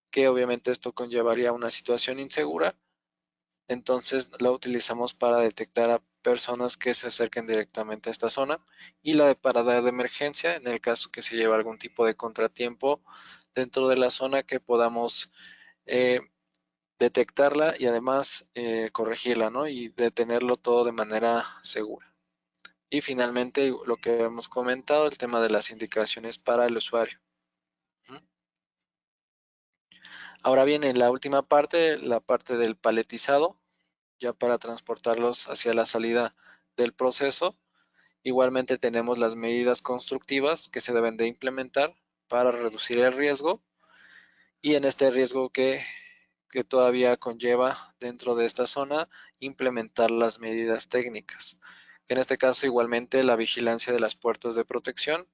que obviamente esto conllevaría una situación insegura. Entonces la utilizamos para detectar a personas que se acerquen directamente a esta zona, y la de parada de emergencia en el caso que se lleve algún tipo de contratiempo dentro de la zona, que podamos detectarla y además corregirla, ¿no? Y detenerlo todo de manera segura. Y finalmente, lo que hemos comentado, el tema de las indicaciones para el usuario. Ahora bien, en la última parte, la parte del paletizado, ya para transportarlos hacia la salida del proceso, igualmente tenemos las medidas constructivas que se deben de implementar para reducir el riesgo, y en este riesgo que todavía conlleva dentro de esta zona, implementar las medidas técnicas, que en este caso igualmente la vigilancia de las puertas de protección,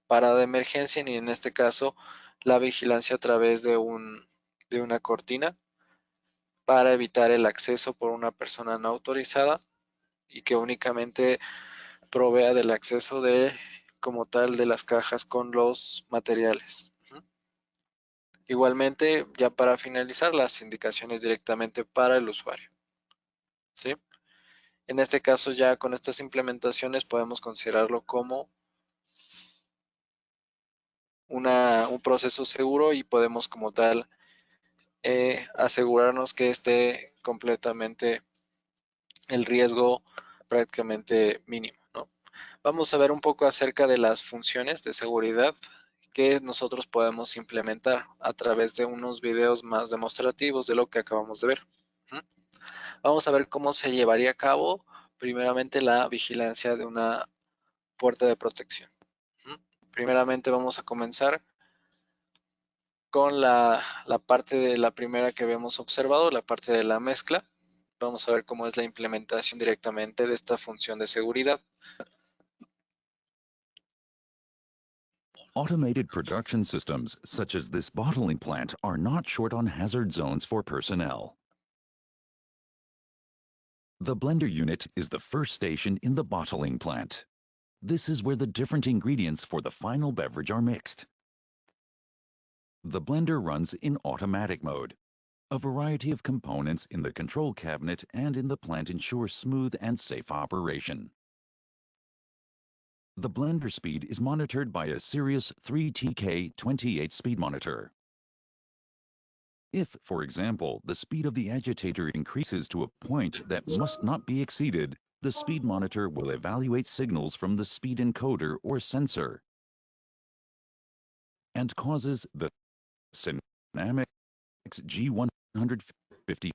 parada de emergencia, y en este caso la vigilancia a través de una cortina para evitar el acceso por una persona no autorizada, y que únicamente provea del acceso como tal de las cajas con los materiales. Igualmente, ya para finalizar, las indicaciones directamente para el usuario. ¿Sí? En este caso, ya con estas implementaciones podemos considerarlo como un proceso seguro, y podemos como tal asegurarnos que esté completamente el riesgo prácticamente mínimo, ¿no? Vamos a ver un poco acerca de las funciones de seguridad que nosotros podemos implementar a través de unos videos más demostrativos de lo que acabamos de ver. Vamos a ver cómo se llevaría a cabo primeramente la vigilancia de una puerta de protección. Primeramente vamos a comenzar con la parte de la primera que habíamos observado, la parte de la mezcla. Vamos a ver cómo es la implementación directamente de esta función de seguridad. Automated production systems, such as this bottling plant, are not short on hazard zones for personnel. The blender unit is the first station in the bottling plant. This is where the different ingredients for the final beverage are mixed. The blender runs in automatic mode. A variety of components in the control cabinet and in the plant ensure smooth and safe operation. The blender speed is monitored by a Sirius 3TK28 speed monitor. If, for example, the speed of the agitator increases to a point that must not be exceeded, the speed monitor will evaluate signals from the speed encoder or sensor and causes the Synamics G150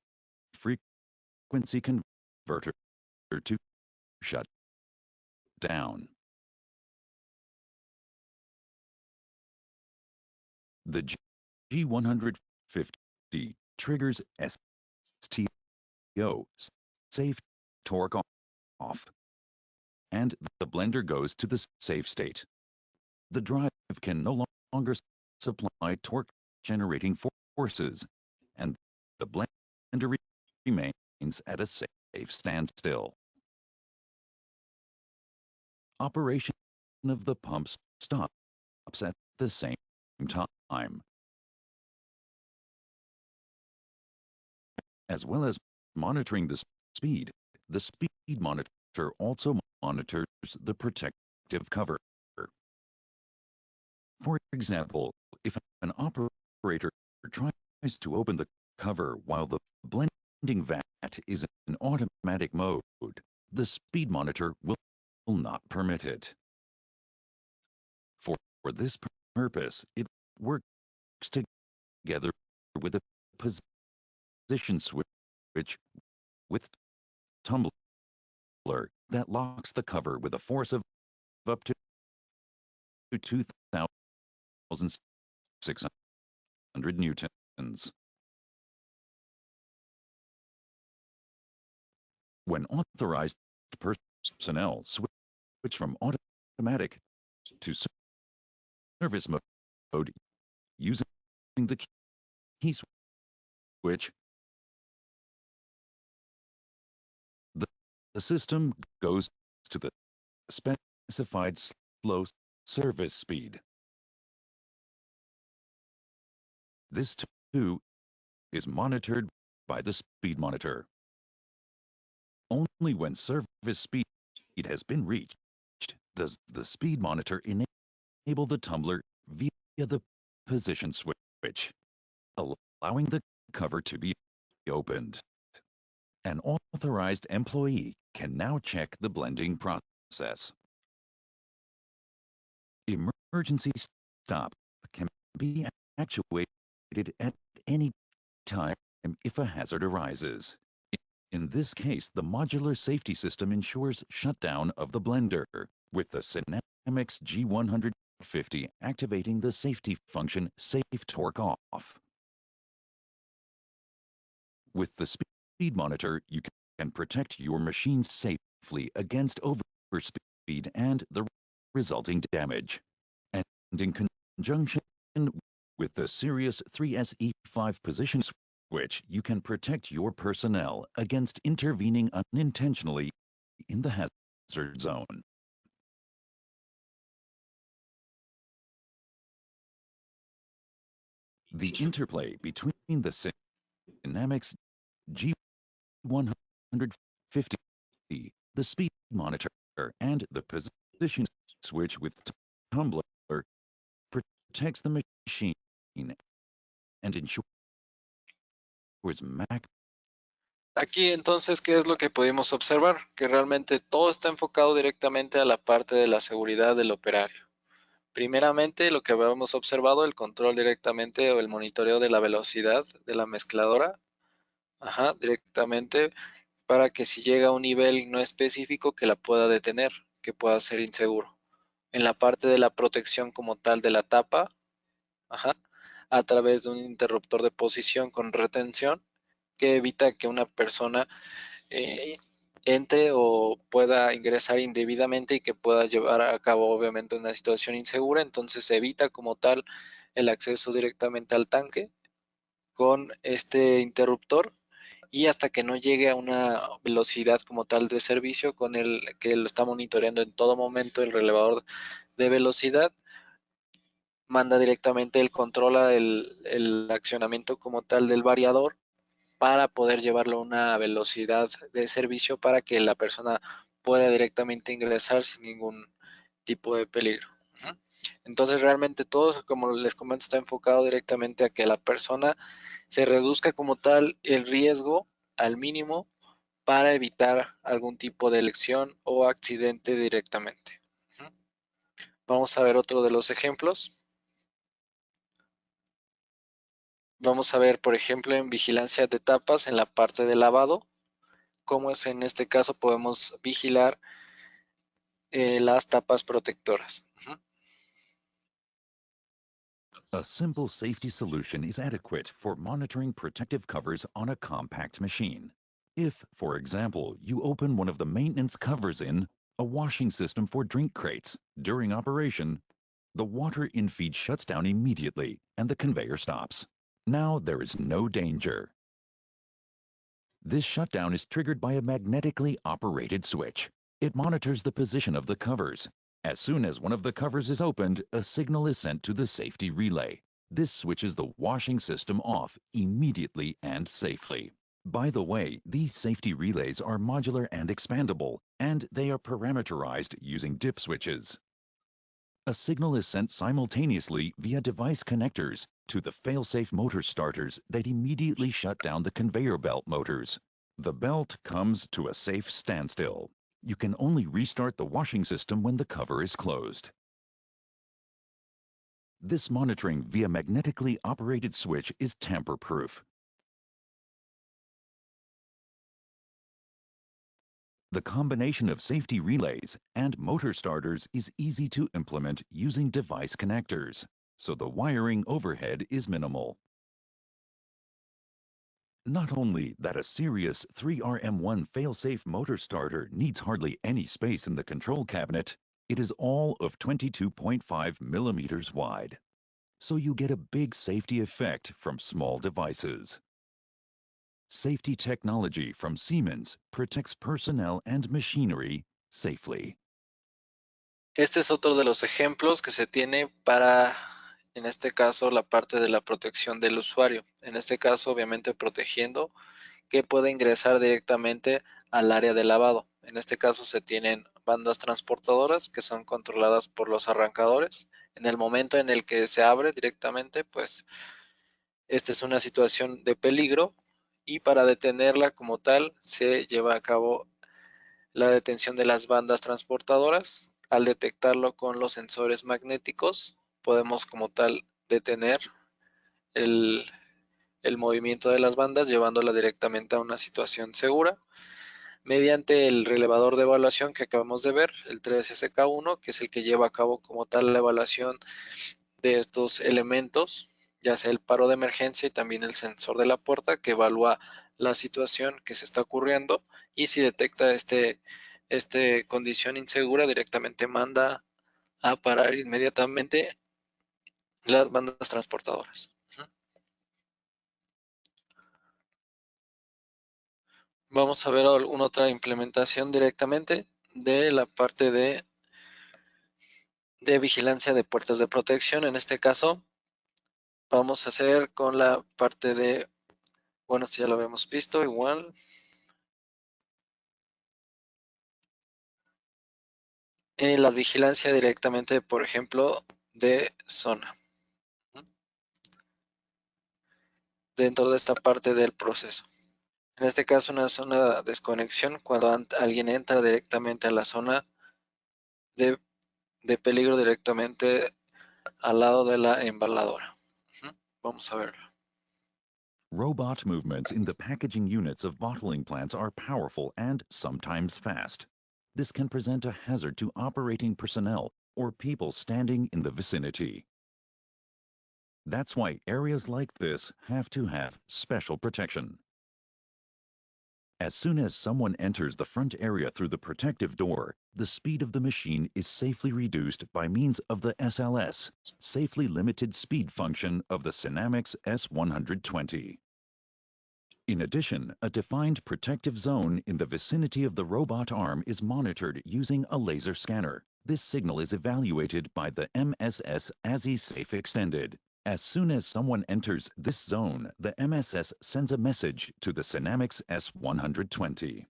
frequency converter to shut down. The G150 triggers STO, safe torque off, and the blender goes to the safe state. The drive can no longer supply torque generating forces, and the blender remains at a safe standstill. Operation of the pumps stops at the same time. As well as monitoring the speed monitor also monitors the protective cover. For example, if an operator tries to open the cover while the blending vat is in automatic mode, the speed monitor will not permit it. For this purpose, it works together with a position switch with tumbler that locks the cover with a force of up to 2,600 newtons. When authorized personnel switch from automatic to service mode using the key switch, the system goes to the specified slow service speed. This too is monitored by the speed monitor. Only when service speed has been reached does the speed monitor enable the tumbler via the position switch, allowing the cover to be opened. An authorized employee can now check the blending process. Emergency stop can be actuated at any time if a hazard arises. In this case, the modular safety system ensures shutdown of the blender, with the Cinemex G150 activating the safety function Safe Torque Off. With the speed monitor, you can protect your machine safely against overspeed and the resulting damage. And in conjunction with the Sirius 3SE5 position switch, you can protect your personnel against intervening unintentionally in the hazard zone. The interplay between the Cinemex G150, the speed monitor, and the position switch with tumbler protects the machine and ensures max. Aquí entonces, ¿qué es lo que pudimos observar? Que realmente todo está enfocado directamente a la parte de la seguridad del operario. Primeramente, lo que habíamos observado, el control directamente o el monitoreo de la velocidad de la mezcladora, directamente para que si llega a un nivel no específico que la pueda detener, que pueda ser inseguro. En la parte de la protección como tal de la tapa, a través de un interruptor de posición con retención que evita que una persona entre o pueda ingresar indebidamente y que pueda llevar a cabo obviamente una situación insegura. Entonces se evita como tal el acceso directamente al tanque con este interruptor y hasta que no llegue a una velocidad como tal de servicio con el que lo está monitoreando en todo momento el relevador de velocidad, manda directamente el control el accionamiento como tal del variador para poder llevarlo a una velocidad de servicio para que la persona pueda directamente ingresar sin ningún tipo de peligro. Entonces realmente todo, como les comento, está enfocado directamente a que la persona se reduzca como tal el riesgo al mínimo para evitar algún tipo de lesión o accidente directamente. Vamos a ver otro de los ejemplos. Vamos a ver, por ejemplo, en vigilancia de tapas en la parte de lavado, cómo es en este caso podemos vigilar las tapas protectoras. A simple safety solution is adequate for monitoring protective covers on a compact machine. If, for example, you open one of the maintenance covers in a washing system for drink crates during operation, the water infeed shuts down immediately and the conveyor stops. Now there is no danger. This shutdown is triggered by a magnetically operated switch. It monitors the position of the covers. As soon as one of the covers is opened, a signal is sent to the safety relay. This switches the washing system off immediately and safely. By the way, these safety relays are modular and expandable, and they are parameterized using dip switches. A signal is sent simultaneously via device connectors to the fail-safe motor starters that immediately shut down the conveyor belt motors. The belt comes to a safe standstill. You can only restart the washing system when the cover is closed. This monitoring via magnetically operated switch is tamper-proof. The combination of safety relays and motor starters is easy to implement using device connectors, so the wiring overhead is minimal. Not only that a serious 3RM1 fail-safe motor starter needs hardly any space in the control cabinet, it is all of 22.5 millimeters wide. So you get a big safety effect from small devices. Safety technology from Siemens protects personnel and machinery safely. Este es otro de los ejemplos que se tiene para, en este caso, la parte de la protección del usuario. En este caso, obviamente, protegiendo que pueda ingresar directamente al área de lavado. En este caso se tienen bandas transportadoras que son controladas por los arrancadores. En el momento en el que se abre directamente, pues esta es una situación de peligro y para detenerla como tal se lleva a cabo la detención de las bandas transportadoras. Al detectarlo con los sensores magnéticos, podemos como tal detener el movimiento de las bandas, llevándola directamente a una situación segura, mediante el relevador de evaluación que acabamos de ver, el 3SK1, que es el que lleva a cabo como tal la evaluación de estos elementos, ya sea el paro de emergencia y también el sensor de la puerta, que evalúa la situación que se está ocurriendo y si detecta este condición insegura, directamente manda a parar inmediatamente las bandas transportadoras. Vamos a ver alguna otra implementación directamente de la parte de vigilancia de puertas de protección. En este caso, vamos a hacer con la parte de, bueno, esto ya lo habíamos visto, igual. La vigilancia directamente, por ejemplo, de zona. Dentro de esta parte del proceso. En este caso, una zona de desconexión, cuando alguien entra directamente a la zona de peligro directamente al lado de la embaladora. Vamos a verlo. Robot movements in the packaging units of bottling plants are powerful and sometimes fast. This can present a hazard to operating personnel or people standing in the vicinity. That's why areas like this have to have special protection. As soon as someone enters the front area through the protective door, the speed of the machine is safely reduced by means of the SLS, Safely Limited Speed function of the Synamics S120. In addition, a defined protective zone in the vicinity of the robot arm is monitored using a laser scanner. This signal is evaluated by the MSS ASI-Safe Extended. As soon as someone enters this zone, the MSS sends a message to the Synamics S120.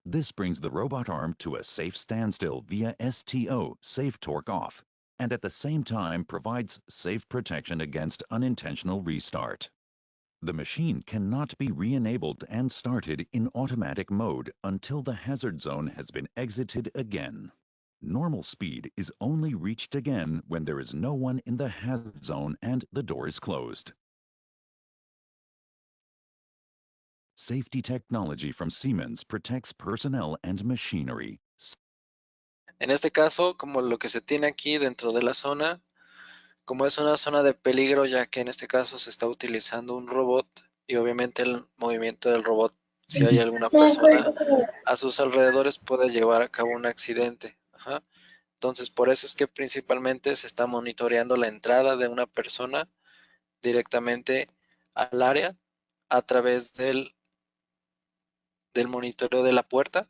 This brings the robot arm to a safe standstill via STO, Safe Torque Off, and at the same time provides safe protection against unintentional restart. The machine cannot be re-enabled and started in automatic mode until the hazard zone has been exited again. Normal speed is only reached again when there is no one in the hazard zone and the door is closed. Safety technology from Siemens protects personnel and machinery. En este caso, como lo que se tiene aquí dentro de la zona, como es una zona de peligro, ya que en este caso se está utilizando un robot y obviamente el movimiento del robot, si hay alguna persona a sus alrededores, puede llevar a cabo un accidente. Entonces, por eso es que principalmente se está monitoreando la entrada de una persona directamente al área a través del monitoreo de la puerta.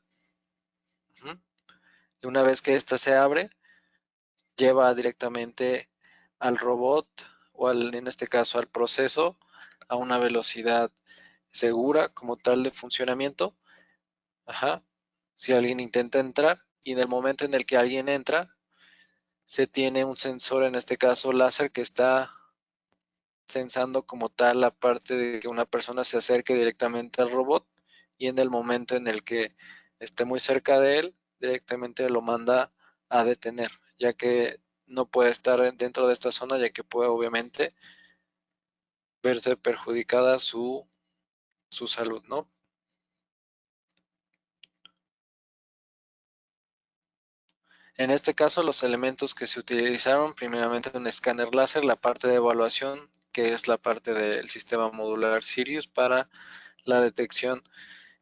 Y una vez que ésta se abre, lleva directamente al robot o en este caso al proceso a una velocidad segura como tal de funcionamiento. Si alguien intenta entrar y en el momento en el que alguien entra, se tiene un sensor, en este caso láser, que está sensando como tal la parte de que una persona se acerque directamente al robot y en el momento en el que esté muy cerca de él, directamente lo manda a detener, ya que no puede estar dentro de esta zona, ya que puede obviamente verse perjudicada su salud, ¿no? En este caso, los elementos que se utilizaron, primeramente un escáner láser, la parte de evaluación que es la parte del sistema modular Sirius para la detección,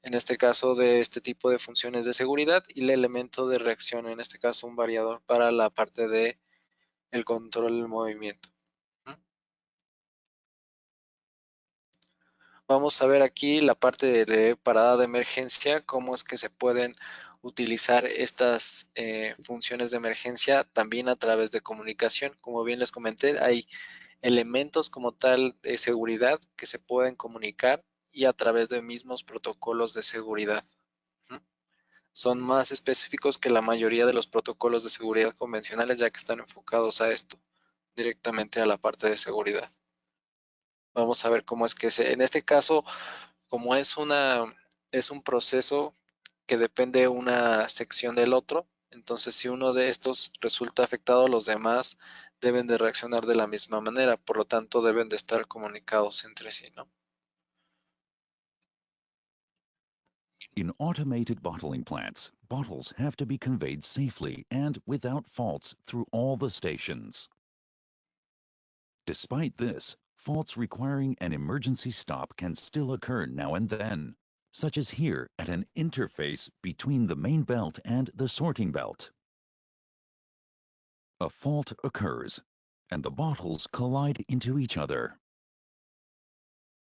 en este caso, de este tipo de funciones de seguridad, y el elemento de reacción, en este caso un variador para la parte de el control del movimiento. Vamos a ver aquí la parte de parada de emergencia, cómo es que se pueden utilizar estas funciones de emergencia también a través de comunicación. Como bien les comenté, hay elementos como tal de seguridad que se pueden comunicar y a través de mismos protocolos de seguridad. Son más específicos que la mayoría de los protocolos de seguridad convencionales, ya que están enfocados a esto, directamente a la parte de seguridad. Vamos a ver cómo es que en este caso, como es un proceso que depende una sección del otro, entonces si uno de estos resulta afectado, los demás deben de reaccionar de la misma manera, por lo tanto deben de estar comunicados entre sí, ¿no? In automated bottling plants, bottles have to be conveyed safely and without faults through all the stations. Despite this, faults requiring an emergency stop can still occur now and then, such as here at an interface between the main belt and the sorting belt. A fault occurs, and the bottles collide into each other.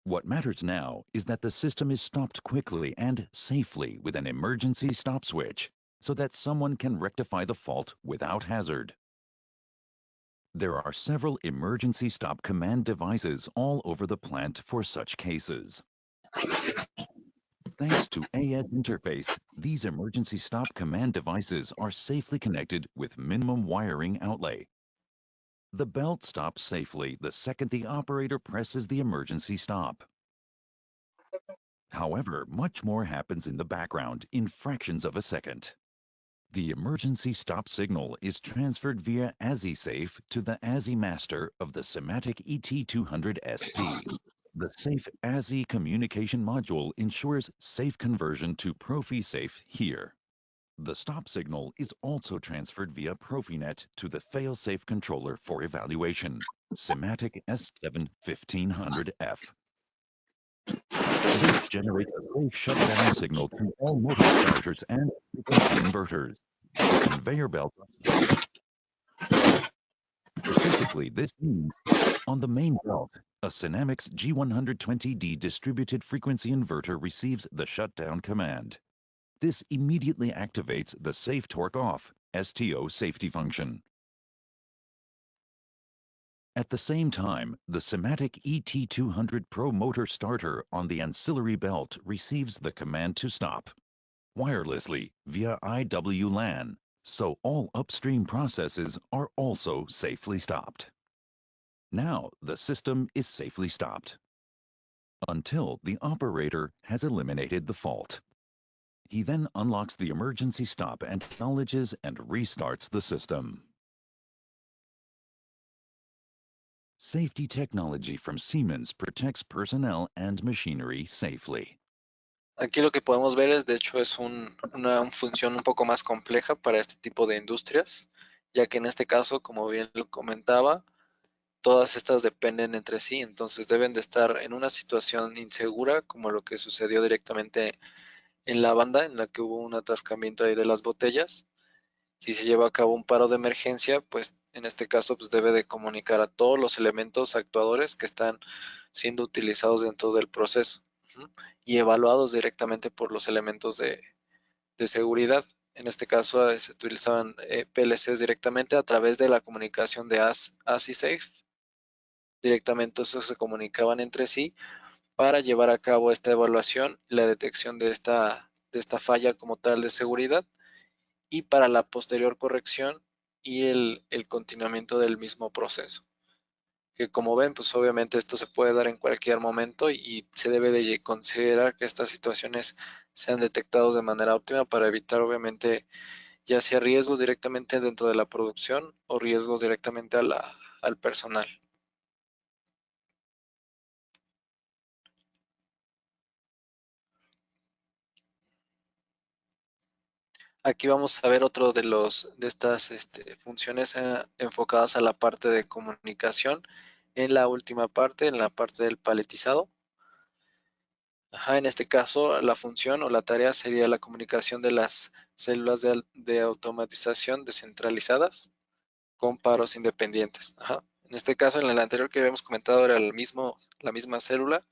What matters now is that the system is stopped quickly and safely with an emergency stop switch, so that someone can rectify the fault without hazard. There are several emergency stop command devices all over the plant for such cases. Thanks to AS Interface, these emergency stop command devices are safely connected with minimum wiring outlay. The belt stops safely the second the operator presses the emergency stop. However, much more happens in the background in fractions of a second. The emergency stop signal is transferred via ASISafe to the ASI master of the SIMATIC ET200SP. The Safe ASI communication module ensures safe conversion to ProfiSafe here. The stop signal is also transferred via Profinet to the fail-safe controller for evaluation, SIMATIC S7-1500F. This generates a safe shutdown signal to all motor starters and frequency inverters. The conveyor belt. Specifically, this means on the main belt, a Synamics G120D distributed frequency inverter receives the shutdown command. This immediately activates the Safe Torque Off STO safety function. At the same time, the SIMATIC ET200 Pro motor starter on the ancillary belt receives the command to stop wirelessly via IWLAN, so all upstream processes are also safely stopped. Now the system is safely stopped until the operator has eliminated the fault. He then unlocks the emergency stop and acknowledges and restarts the system. Safety technology from Siemens protects personnel and machinery safely. Aquí lo que podemos ver es, de hecho, es una función un poco más compleja para este tipo de industrias, ya que en este caso, como bien lo comentaba, todas estas dependen entre sí, entonces deben de estar en una situación insegura, como lo que sucedió directamente en la banda, en la que hubo un atascamiento ahí de las botellas. Si se lleva a cabo un paro de emergencia, pues en este caso pues debe de comunicar a todos los elementos actuadores que están siendo utilizados dentro del proceso y evaluados directamente por los elementos de seguridad. En este caso se utilizaban PLCs directamente a través de la comunicación de ASISafe. Directamente esos se comunicaban entre sí para llevar a cabo esta evaluación y la detección de esta falla como tal de seguridad, y para la posterior corrección y el continuamiento del mismo proceso. Que como ven, pues obviamente esto se puede dar en cualquier momento y se debe de considerar que estas situaciones sean detectadas de manera óptima para evitar obviamente ya sea riesgos directamente dentro de la producción o riesgos directamente al personal. Aquí vamos a ver otro de estas funciones enfocadas a la parte de comunicación. en la última parte, en la parte del paletizado. En este caso, la función o la tarea sería la comunicación de las células de automatización descentralizadas con paros independientes. En este caso, en el anterior que habíamos comentado, era la misma célula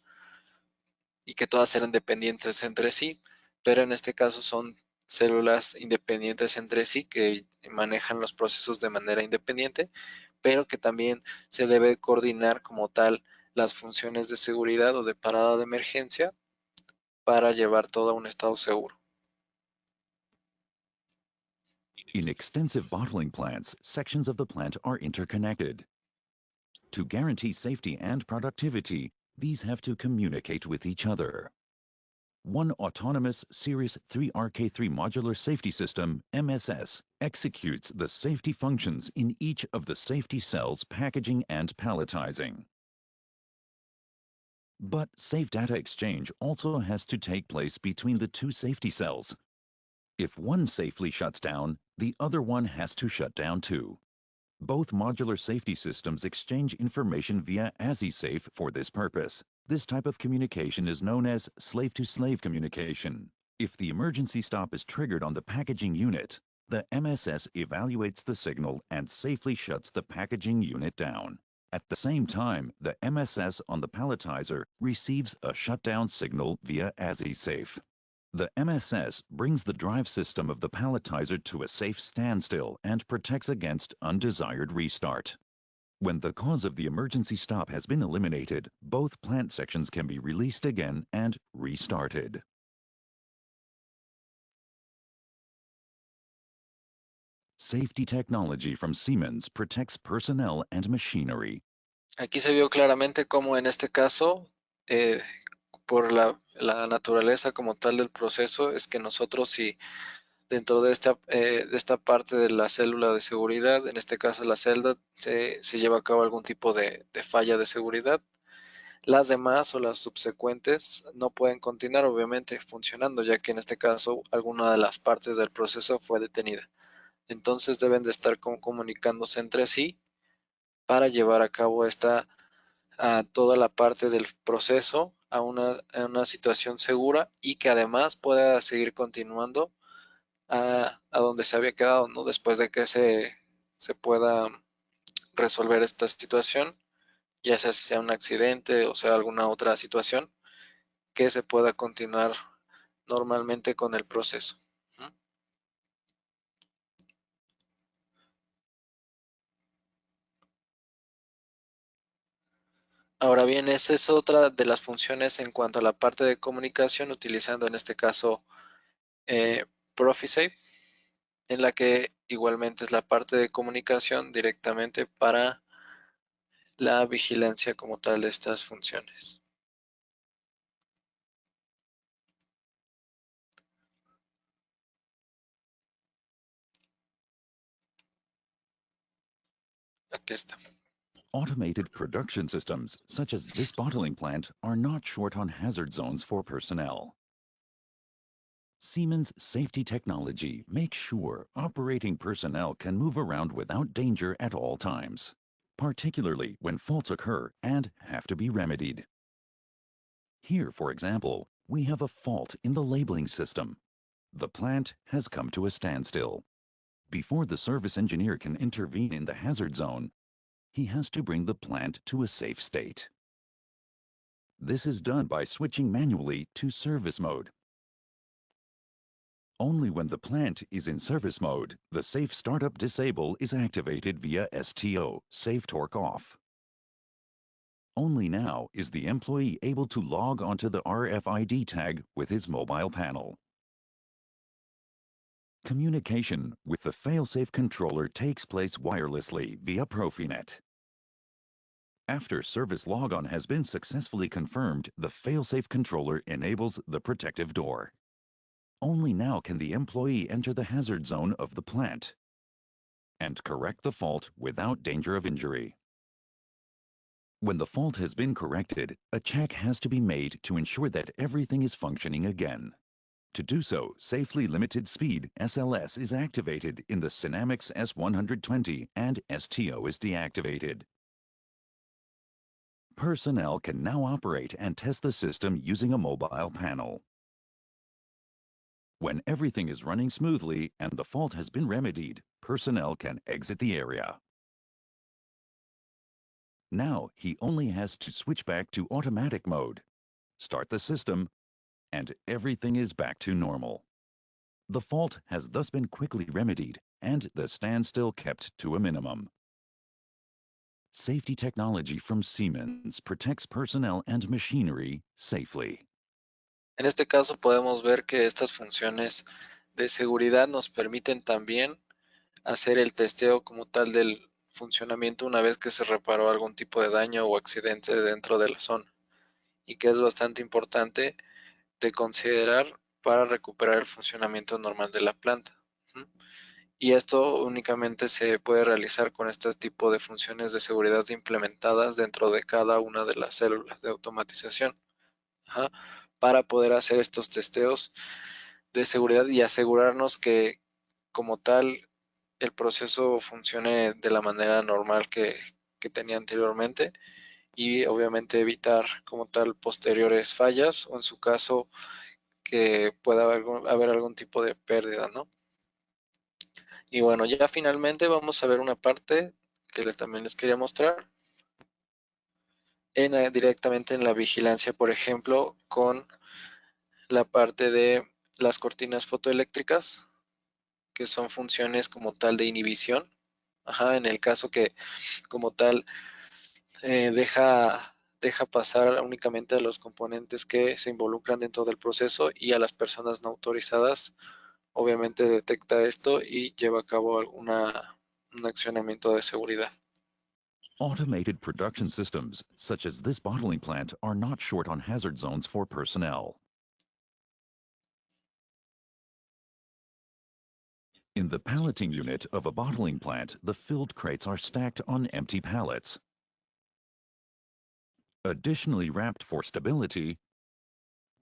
y que todas eran dependientes entre sí, pero en este caso son células independientes entre sí que manejan los procesos de manera independiente, pero que también se debe coordinar como tal las funciones de seguridad o de parada de emergencia para llevar todo a un estado seguro. In extensive bottling plants, sections of the plant are interconnected. To guarantee safety and productivity, these have to communicate with each other. One autonomous Series 3RK3 modular safety system, MSS, executes the safety functions in each of the safety cells packaging and palletizing. But safe data exchange also has to take place between the two safety cells. If one safely shuts down, the other one has to shut down too. Both modular safety systems exchange information via ASISafe for this purpose. This type of communication is known as slave-to-slave communication. If the emergency stop is triggered on the packaging unit, the MSS evaluates the signal and safely shuts the packaging unit down. At the same time, the MSS on the palletizer receives a shutdown signal via ASISafe. The MSS brings the drive system of the palletizer to a safe standstill and protects against undesired restart. When the cause of the emergency stop has been eliminated, both plant sections can be released again and restarted. Safety technology from Siemens protects personnel and machinery. Aquí se vio claramente cómo en este caso, por la naturaleza como tal del proceso, es que nosotros si dentro de esta parte de la célula de seguridad, en este caso la celda, se lleva a cabo algún tipo de falla de seguridad, las demás o las subsecuentes no pueden continuar obviamente funcionando, ya que en este caso alguna de las partes del proceso fue detenida. Entonces deben de estar comunicándose entre sí para llevar a cabo a toda la parte del proceso a una situación segura y que además pueda seguir continuando a donde se había quedado, ¿no? Después de que se pueda resolver esta situación, ya sea un accidente o sea alguna otra situación, que se pueda continuar normalmente con el proceso. Ahora bien, esa es otra de las funciones en cuanto a la parte de comunicación, utilizando en este caso ProfiSafe, en la que igualmente es la parte de comunicación directamente para la vigilancia como tal de estas funciones. Aquí está. Automated production systems, such as this bottling plant, are not short on hazard zones for personnel. Siemens safety technology makes sure operating personnel can move around without danger at all times, particularly when faults occur and have to be remedied. Here, for example, we have a fault in the labeling system. The plant has come to a standstill. Before the service engineer can intervene in the hazard zone, he has to bring the plant to a safe state. This is done by switching manually to service mode. Only when the plant is in service mode, the Safe Startup Disable is activated via STO, Safe Torque Off. Only now is the employee able to log onto the RFID tag with his mobile panel. Communication with the failsafe controller takes place wirelessly via Profinet. After service logon has been successfully confirmed, the failsafe controller enables the protective door. Only now can the employee enter the hazard zone of the plant and correct the fault without danger of injury. When the fault has been corrected, a check has to be made to ensure that everything is functioning again. To do so, Safely Limited Speed SLS is activated in the Synamics S120 and STO is deactivated. Personnel can now operate and test the system using a mobile panel. When everything is running smoothly and the fault has been remedied, personnel can exit the area. Now he only has to switch back to automatic mode, start the system, and everything is back to normal. The fault has thus been quickly remedied and the standstill kept to a minimum. Safety technology from Siemens protects personnel and machinery safely. En este caso podemos ver que estas funciones de seguridad nos permiten también hacer el testeo como tal del funcionamiento una vez que se reparó algún tipo de daño o accidente dentro de la zona, y que es bastante importante de considerar para recuperar el funcionamiento normal de la planta. Y esto únicamente se puede realizar con este tipo de funciones de seguridad implementadas dentro de cada una de las células de automatización, para poder hacer estos testeos de seguridad y asegurarnos que como tal el proceso funcione de la manera normal que tenía anteriormente, y obviamente evitar como tal posteriores fallas o en su caso que pueda haber algún tipo de pérdida, ¿no? Y bueno, ya finalmente vamos a ver una parte que también les quería mostrar directamente en la vigilancia, por ejemplo, con la parte de las cortinas fotoeléctricas, que son funciones como tal de inhibición. En el caso que como tal deja pasar únicamente a los componentes que se involucran dentro del proceso, y a las personas no autorizadas obviamente detecta esto y lleva a cabo un accionamiento de seguridad. Automated production systems, such as this bottling plant, are not short on hazard zones for personnel. In the palleting unit of a bottling plant, the filled crates are stacked on empty pallets. Additionally wrapped for stability,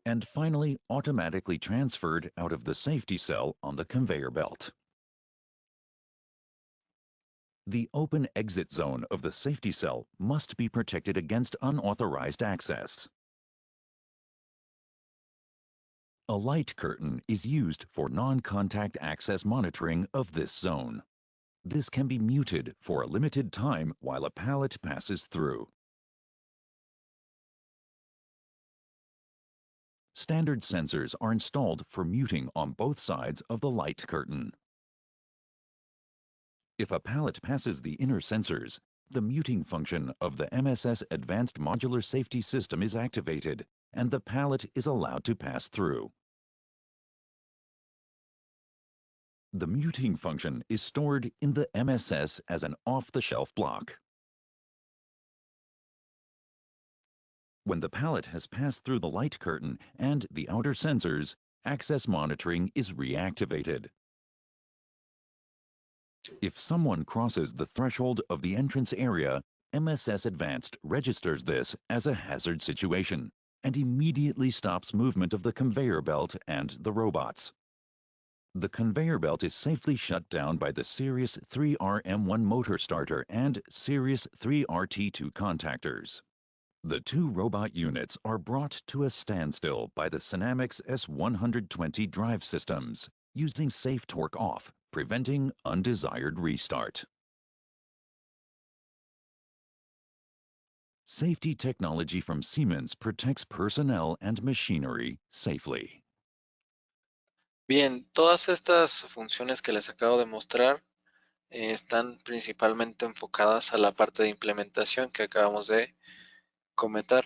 and finally automatically transferred out of the safety cell on the conveyor belt. The open exit zone of the safety cell must be protected against unauthorized access. A light curtain is used for non-contact access monitoring of this zone. This can be muted for a limited time while a pallet passes through. Standard sensors are installed for muting on both sides of the light curtain. If a pallet passes the inner sensors, the muting function of the MSS Advanced Modular Safety System is activated, and the pallet is allowed to pass through. The muting function is stored in the MSS as an off-the-shelf block. When the pallet has passed through the light curtain and the outer sensors, access monitoring is reactivated. If someone crosses the threshold of the entrance area, MSS Advanced registers this as a hazard situation and immediately stops movement of the conveyor belt and the robots. The conveyor belt is safely shut down by the Sirius 3RM1 motor starter and Sirius 3RT2 contactors. The two robot units are brought to a standstill by the Synamics S120 drive systems, using safe torque off, preventing undesired restart. Safety technology from Siemens protects personnel and machinery safely. Bien, todas estas funciones que les acabo de mostrar están principalmente enfocadas a la parte de implementación que acabamos de comentar,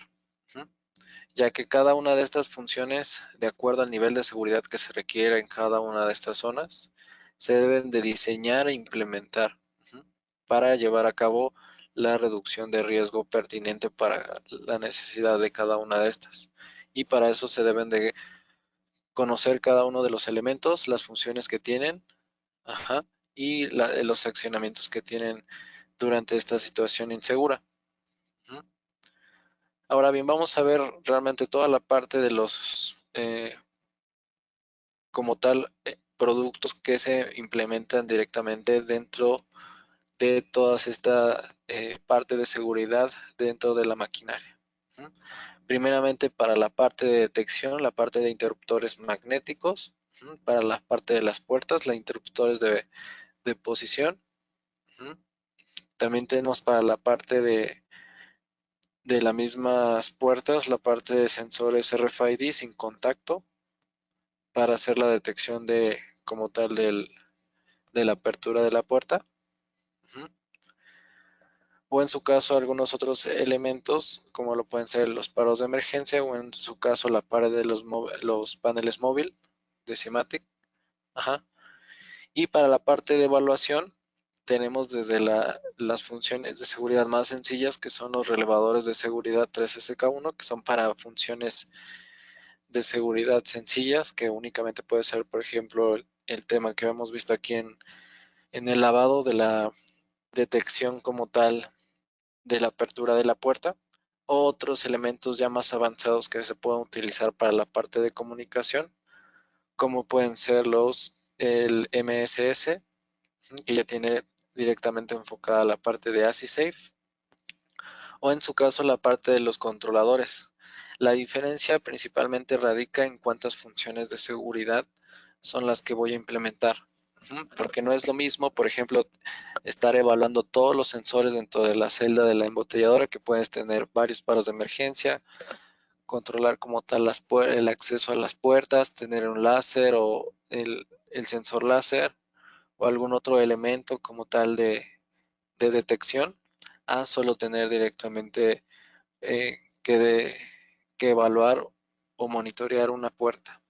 ya que cada una de estas funciones, de acuerdo al nivel de seguridad que se requiere en cada una de estas zonas, se deben de diseñar e implementar para llevar a cabo la reducción de riesgo pertinente para la necesidad de cada una de estas. Y para eso se deben de conocer cada uno de los elementos, las funciones que tienen, y los accionamientos que tienen durante esta situación insegura. Ahora bien, vamos a ver realmente toda la parte de los, como tal, productos que se implementan directamente dentro de todas esta parte de seguridad dentro de la maquinaria. Primeramente para la parte de detección, la parte de interruptores magnéticos, para la parte de las puertas, los interruptores de posición. También tenemos para la parte de las mismas puertas, la parte de sensores RFID sin contacto para hacer la detección de como tal de la apertura de la puerta. O en su caso algunos otros elementos como lo pueden ser los paros de emergencia o en su caso la pared de los paneles móvil de SIMATIC. Y para la parte de evaluación tenemos desde las funciones de seguridad más sencillas que son los relevadores de seguridad 3SK1 que son para funciones de seguridad sencillas que únicamente puede ser por ejemplo el tema que hemos visto aquí en el lavado de la detección como tal de la apertura de la puerta, o otros elementos ya más avanzados que se pueden utilizar para la parte de comunicación, como pueden ser el MSS, que ya tiene directamente enfocada la parte de ASISafe, o en su caso la parte de los controladores. La diferencia principalmente radica en cuántas funciones de seguridad son las que voy a implementar. Porque no es lo mismo, por ejemplo, estar evaluando todos los sensores dentro de la celda de la embotelladora que puedes tener varios paros de emergencia, controlar como tal el acceso a las puertas, tener un láser o el sensor láser o algún otro elemento como tal de detección, a solo tener directamente que evaluar o monitorear una puerta.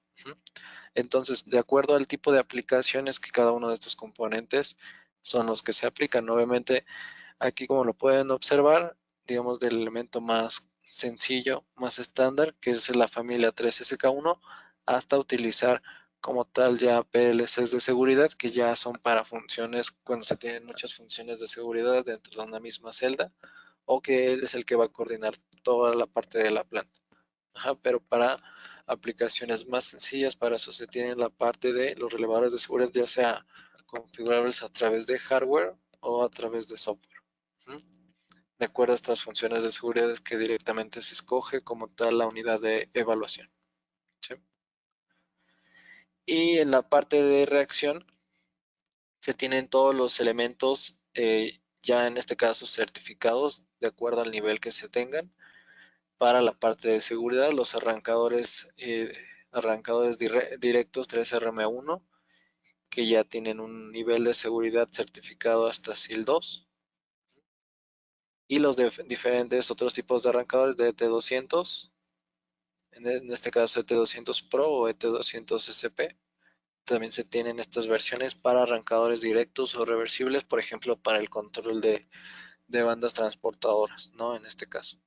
Entonces, de acuerdo al tipo de aplicaciones que cada uno de estos componentes son los que se aplican. Obviamente, aquí como lo pueden observar, digamos del elemento más sencillo, más estándar, que es la familia 3SK1, hasta utilizar como tal ya PLCs de seguridad, que ya son para funciones, cuando se tienen muchas funciones de seguridad dentro de una misma celda, o que él es el que va a coordinar toda la parte de la planta. Pero para aplicaciones más sencillas, para eso se tiene la parte de los relevadores de seguridad, ya sea configurables a través de hardware o a través de software. De acuerdo a estas funciones de seguridad es que directamente se escoge como tal la unidad de evaluación. ¿Sí? Y en la parte de reacción se tienen todos los elementos ya en este caso certificados de acuerdo al nivel que se tengan. Para la parte de seguridad, los arrancadores directos 3RM1 que ya tienen un nivel de seguridad certificado hasta SIL 2 y los de diferentes otros tipos de arrancadores de ET200, en este caso ET200 Pro o ET200 SP. También se tienen estas versiones para arrancadores directos o reversibles, por ejemplo, para el control de bandas transportadoras, ¿no? En este caso.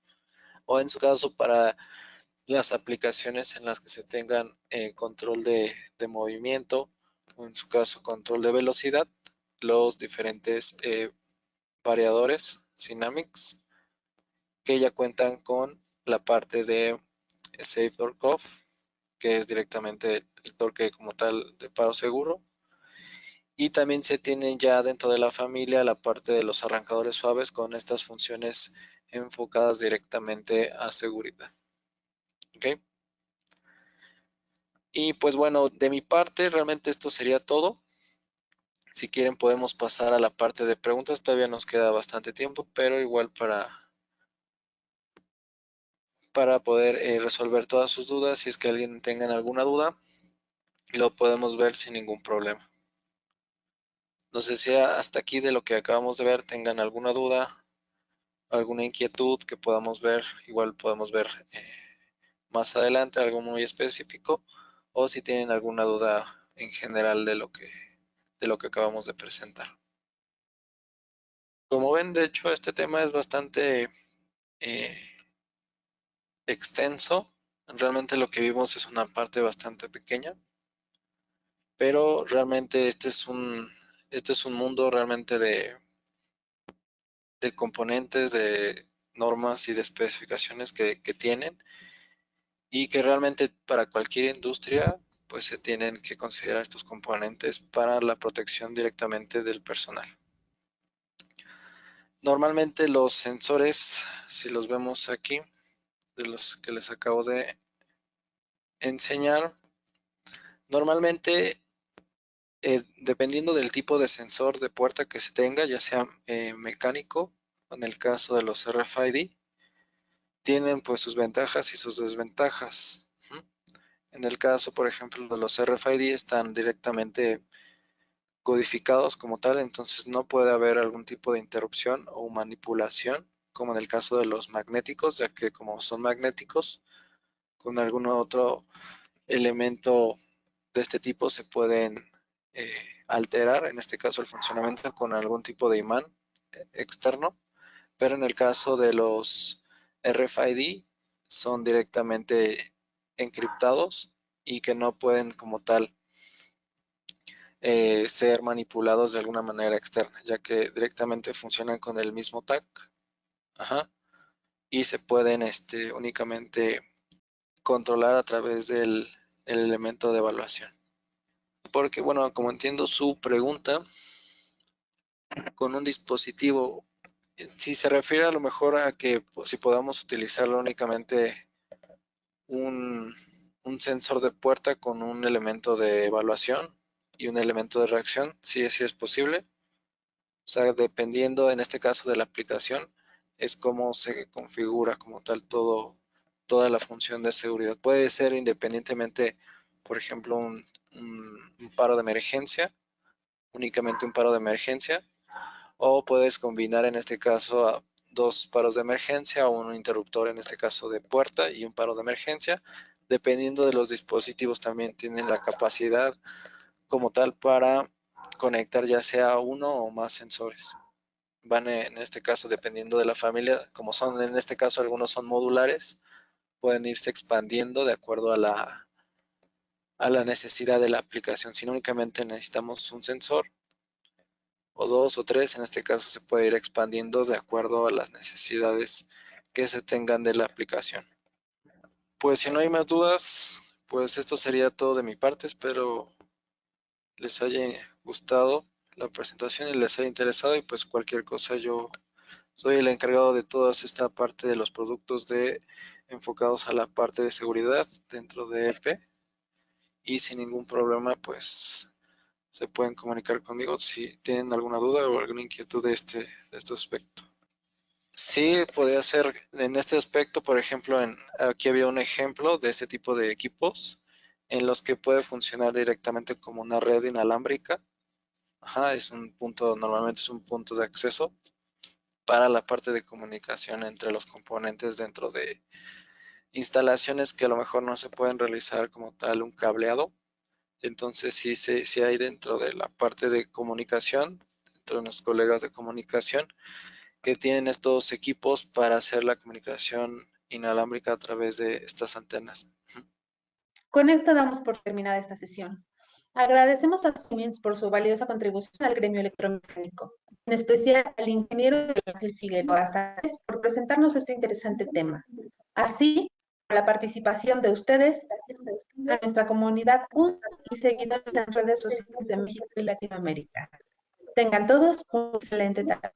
O en su caso, para las aplicaciones en las que se tengan control de movimiento, o en su caso, control de velocidad, los diferentes variadores Synamics, que ya cuentan con la parte de Safe Torque Off, que es directamente el torque como tal de paro seguro. Y también se tienen ya dentro de la familia la parte de los arrancadores suaves con estas funciones enfocadas directamente a seguridad. ¿Ok? Y pues bueno, de mi parte realmente esto sería todo. Si quieren podemos pasar a la parte de preguntas. Todavía nos queda bastante tiempo, pero igual para poder resolver todas sus dudas. Si es que alguien tenga alguna duda, lo podemos ver sin ningún problema. No sé si hasta aquí de lo que acabamos de ver tengan alguna duda, alguna inquietud que podamos ver. Igual podemos ver más adelante algo muy específico, o si tienen alguna duda en general de lo que acabamos de presentar. Como ven, de hecho, este tema es bastante extenso. Realmente lo que vimos es una parte bastante pequeña, pero realmente este es un mundo realmente de componentes, de normas y de especificaciones que tienen y que realmente para cualquier industria pues se tienen que considerar estos componentes para la protección directamente del personal. Normalmente los sensores, si los vemos aquí, de los que les acabo de enseñar, normalmente dependiendo del tipo de sensor de puerta que se tenga, ya sea mecánico, en el caso de los RFID, tienen pues sus ventajas y sus desventajas. En el caso, por ejemplo, de los RFID están directamente codificados como tal, entonces no puede haber algún tipo de interrupción o manipulación, como en el caso de los magnéticos, ya que como son magnéticos, con algún otro elemento de este tipo se pueden alterar, en este caso el funcionamiento con algún tipo de imán externo, pero en el caso de los RFID son directamente encriptados y que no pueden como tal ser manipulados de alguna manera externa, ya que directamente funcionan con el mismo tag, y se pueden únicamente controlar a través del elemento de evaluación. Porque, bueno, como entiendo su pregunta, con un dispositivo, si se refiere a lo mejor a que pues, si podamos utilizarlo únicamente un sensor de puerta con un elemento de evaluación y un elemento de reacción, sí es posible. O sea, dependiendo en este caso de la aplicación, es cómo se configura como tal toda la función de seguridad. Puede ser independientemente, por ejemplo, un paro de emergencia, únicamente un paro de emergencia, o puedes combinar en este caso a dos paros de emergencia o un interruptor en este caso de puerta y un paro de emergencia, dependiendo de los dispositivos también tienen la capacidad como tal para conectar ya sea uno o más sensores. Van en este caso dependiendo de la familia, como son en este caso algunos son modulares, pueden irse expandiendo de acuerdo a la necesidad de la aplicación. Si no únicamente necesitamos un sensor, o dos o tres, en este caso se puede ir expandiendo de acuerdo a las necesidades que se tengan de la aplicación. Pues si no hay más dudas, pues esto sería todo de mi parte. Espero les haya gustado la presentación y les haya interesado, y pues cualquier cosa yo soy el encargado de toda esta parte de los productos enfocados a la parte de seguridad dentro de EP, y sin ningún problema pues se pueden comunicar conmigo si tienen alguna duda o alguna inquietud de este aspecto. Sí, podría ser en este aspecto, por ejemplo, aquí había un ejemplo de este tipo de equipos en los que puede funcionar directamente como una red inalámbrica. Es un punto, normalmente es un punto de acceso para la parte de comunicación entre los componentes dentro de instalaciones que a lo mejor no se pueden realizar como tal un cableado. Entonces sí hay dentro de la parte de comunicación, dentro de los colegas de comunicación, que tienen estos equipos para hacer la comunicación inalámbrica a través de estas antenas. Con esto damos por terminada esta sesión. Agradecemos a Siemens por su valiosa contribución al gremio electromecánico, en especial al ingeniero Ángel Figueroa Sáenz por presentarnos este interesante tema. Así, por la participación de ustedes, a nuestra comunidad y seguidores en redes sociales de México y Latinoamérica. Tengan todos un excelente tarde.